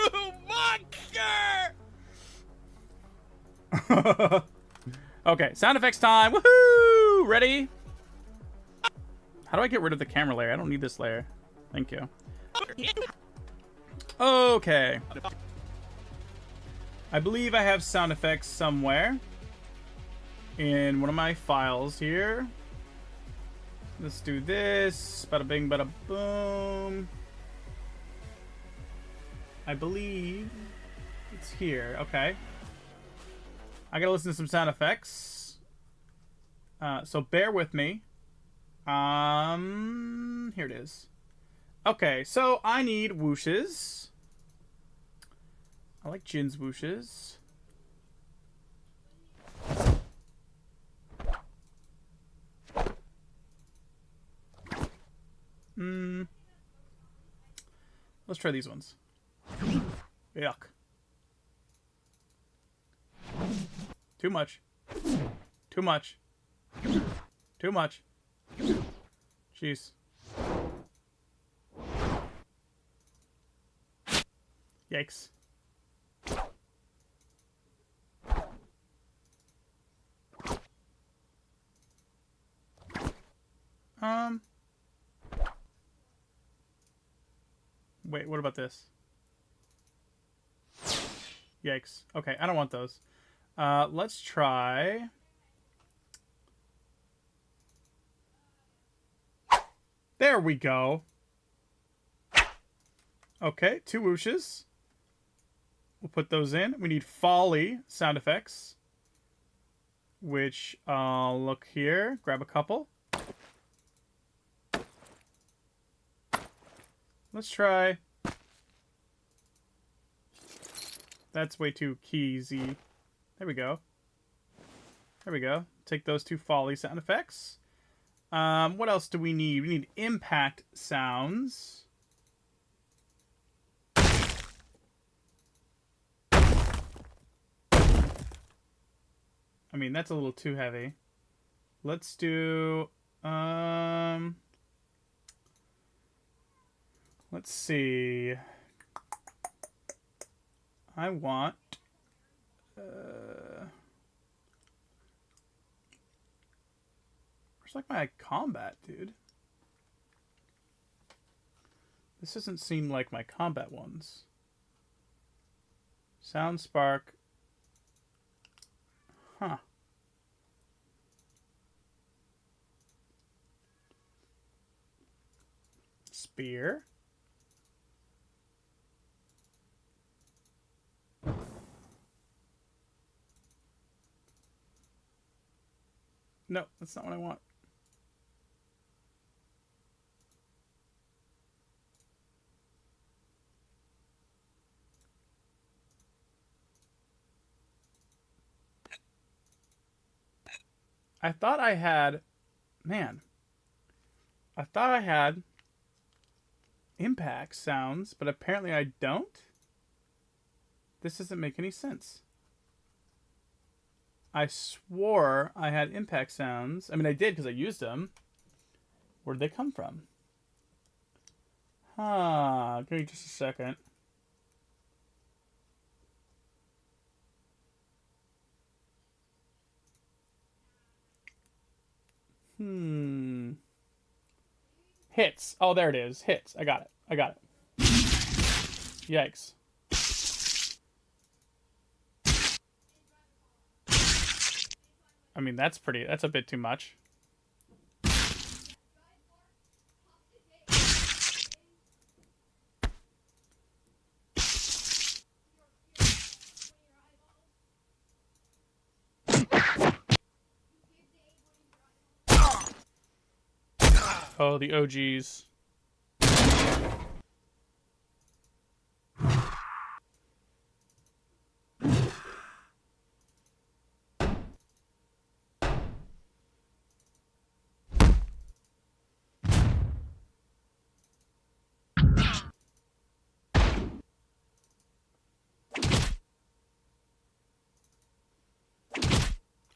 monster! Okay, sound effects time. Woohoo! Ready? How do I get rid of the camera layer? I don't need this layer. Thank you. Okay. I believe I have sound effects somewhere in one of my files here. Let's do this. Bada bing, bada boom. I believe it's here. Okay. I gotta listen to some sound effects. So bear with me. Here it is. Okay, so I need whooshes. I like Jin's whooshes. Let's try these ones. Yuck. Too much. Too much. Too much. Jeez. Yikes. Wait, what about this? Yikes. Okay, I don't want those. Let's try... There we go. Okay, 2 whooshes. We'll put those in. We need Folly sound effects, which I'll look here, grab a couple. Let's try. That's way too keysy. There we go. There we go. Take those 2 Folly sound effects. What else do we need? We need impact sounds. I mean, that's a little too heavy. Let's do, let's see. I want, where's like my combat, dude? This doesn't seem like my combat ones. Sound spark. Huh. Spear. No, that's not what I want. I thought I had... Man. I thought I had impact sounds, but apparently I don't. This doesn't make any sense. I swore I had impact sounds. I mean, I did because I used them. Where'd they come from? Huh. Give me just a second. Hits. Oh, there it is. Hits. I got it. I got it. Yikes. I mean, that's a bit too much. Oh, the OGs.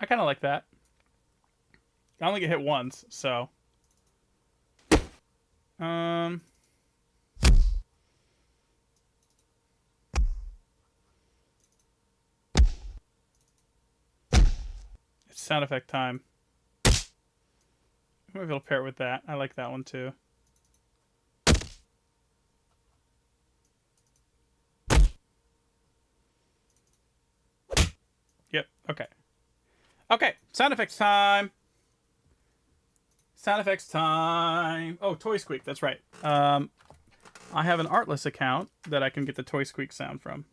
kind of like that. I only get hit once, so. It's sound effect time. Maybe I'll pair it with that. I like that one too. Yep, okay. Okay, sound effects time. Sound effects time. Oh, Toy Squeak, that's right. I have an Artless account that I can get the Toy Squeak sound from.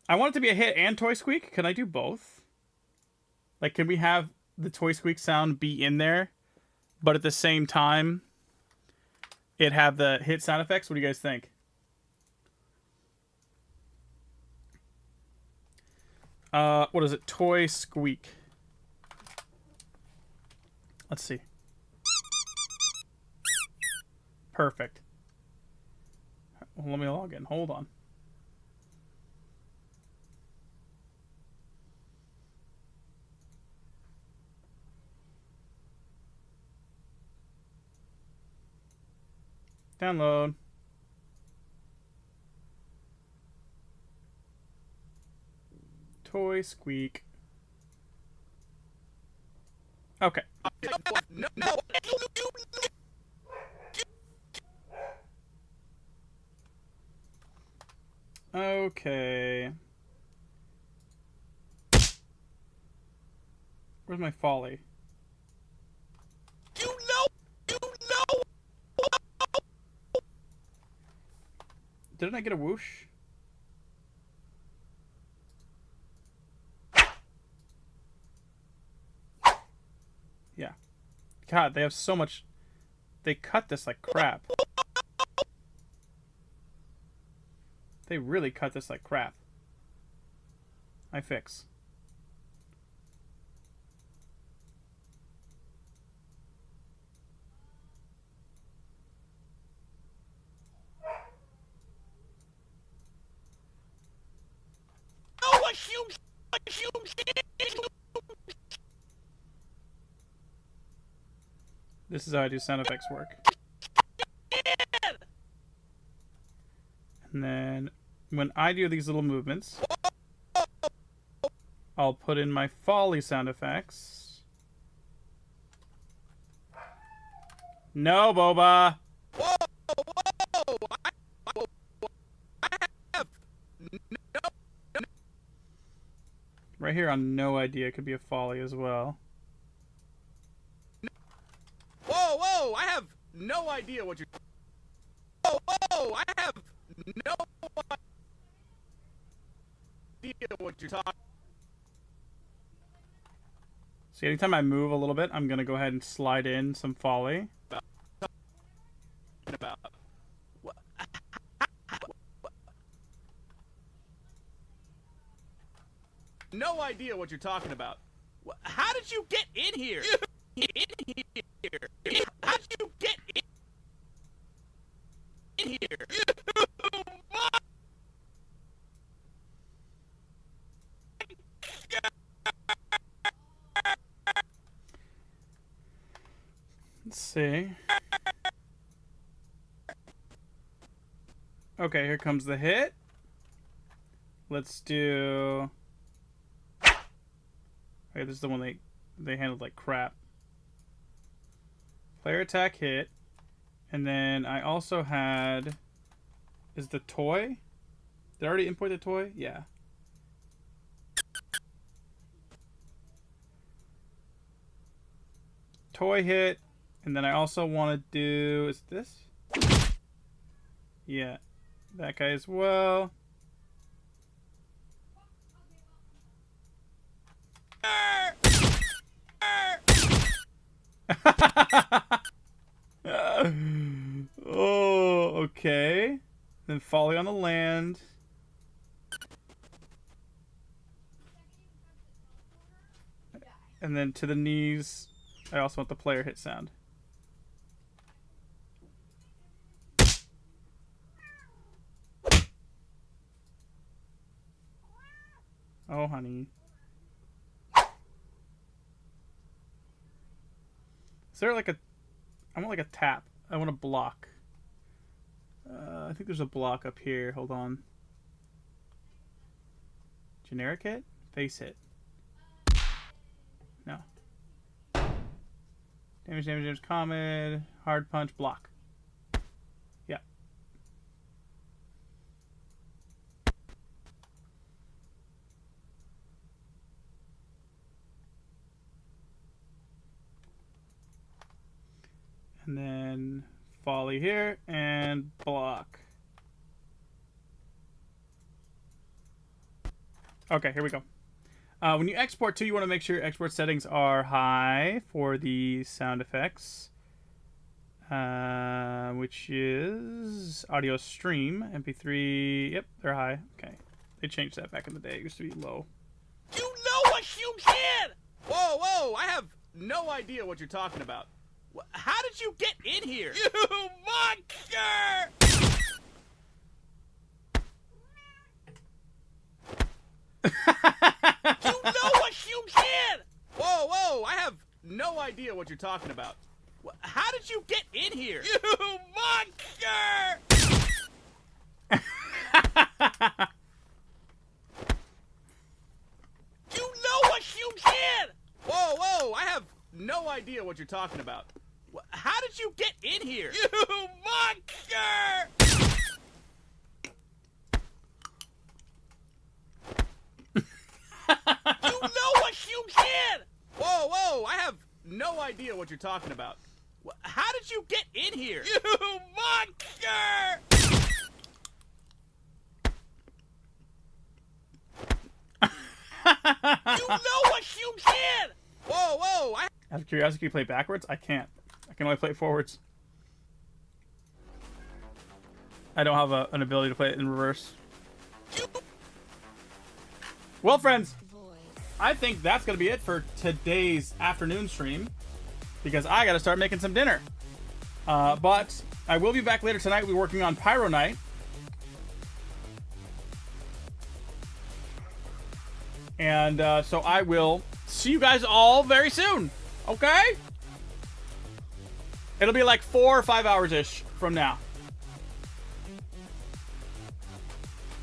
I want it to be a hit and Toy Squeak. Can I do both? Like, can we have the Toy Squeak sound be in there, but at the same time, it have the hit sound effects? What do you guys think? What is it? Toy Squeak. Let's see. Perfect. Well, let me log in. Hold on. Download. Toy Squeak. Okay. No. Okay. Where's my folly? You know. Didn't I get a whoosh? Yeah. God, they have so much. They cut this like crap. They really cut this like crap. I fix. This is how I do sound effects work. And then when I do these little movements, I'll put in my folly sound effects. No, Boba. Whoa. Right here on no idea, it could be a folly as well. Whoa. I have no idea what you're. Whoa. I have no idea what you're talking See, anytime I move a little bit, I'm going to go ahead and slide in some folly. about. No idea what you're talking about. How did you get in here? In here? How did you get in here? Let's see. Okay, here comes the hit. Let's do... Okay, this is the one they handled like crap. Player attack hit. And then I also had... Is the toy? Did I already import the toy? Yeah. Toy hit. And then I also want to do... Is this? Yeah. That guy as well. Oh, okay. Then folly on the land. And then to the knees. I also want the player hit sound. Oh, honey. Is there like a... I want like a tap. I want a block. I think there's a block up here. Hold on. Generic hit? Face hit. No. Damage, common. Hard punch, block. Yeah. And then volley here and block. Okay, here we go. When you export too, you want to make sure your export settings are high for the sound effects, which is audio stream, MP3. Yep, they're high. Okay, they changed that back in the day. It used to be low. You know what you did! Whoa, whoa! I have no idea what you're talking about. How did you get in here? You monster! You know what you did! Whoa, whoa! I have no idea what you're talking about. How did you get in here? You monster! You know what you did! Whoa, whoa! I have no idea what you're talking about. How did you get in here? You monster! You know what you did! Whoa, whoa! I have no idea what you're talking about. How did you get in here? You monster! You know what you did! Whoa, whoa! Out of curiosity, can you play backwards? I can't. I can only play it forwards. I don't have an ability to play it in reverse. Well, friends, I think that's going to be it for today's afternoon stream, because I got to start making some dinner. But I will be back later tonight. We'll be working on PyroKnight. And so I will see you guys all very soon. Okay? It'll be like 4 or 5 hours-ish from now.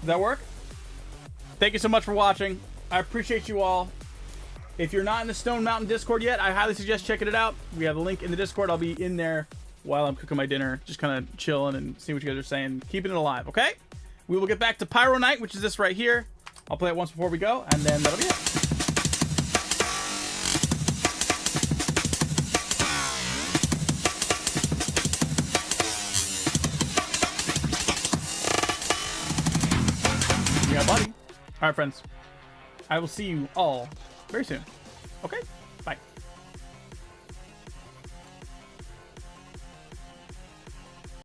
Does that work? Thank you so much for watching. I appreciate you all. If you're not in the Stone Mountain Discord yet, I highly suggest checking it out. We have a link in the Discord. I'll be in there while I'm cooking my dinner, just kind of chilling and seeing what you guys are saying, keeping it alive, okay? We will get back to PyroKnight, which is this right here. I'll play it once before we go, and then that'll be it. Yeah, buddy. All right, friends. I will see you all very soon. Okay? Bye.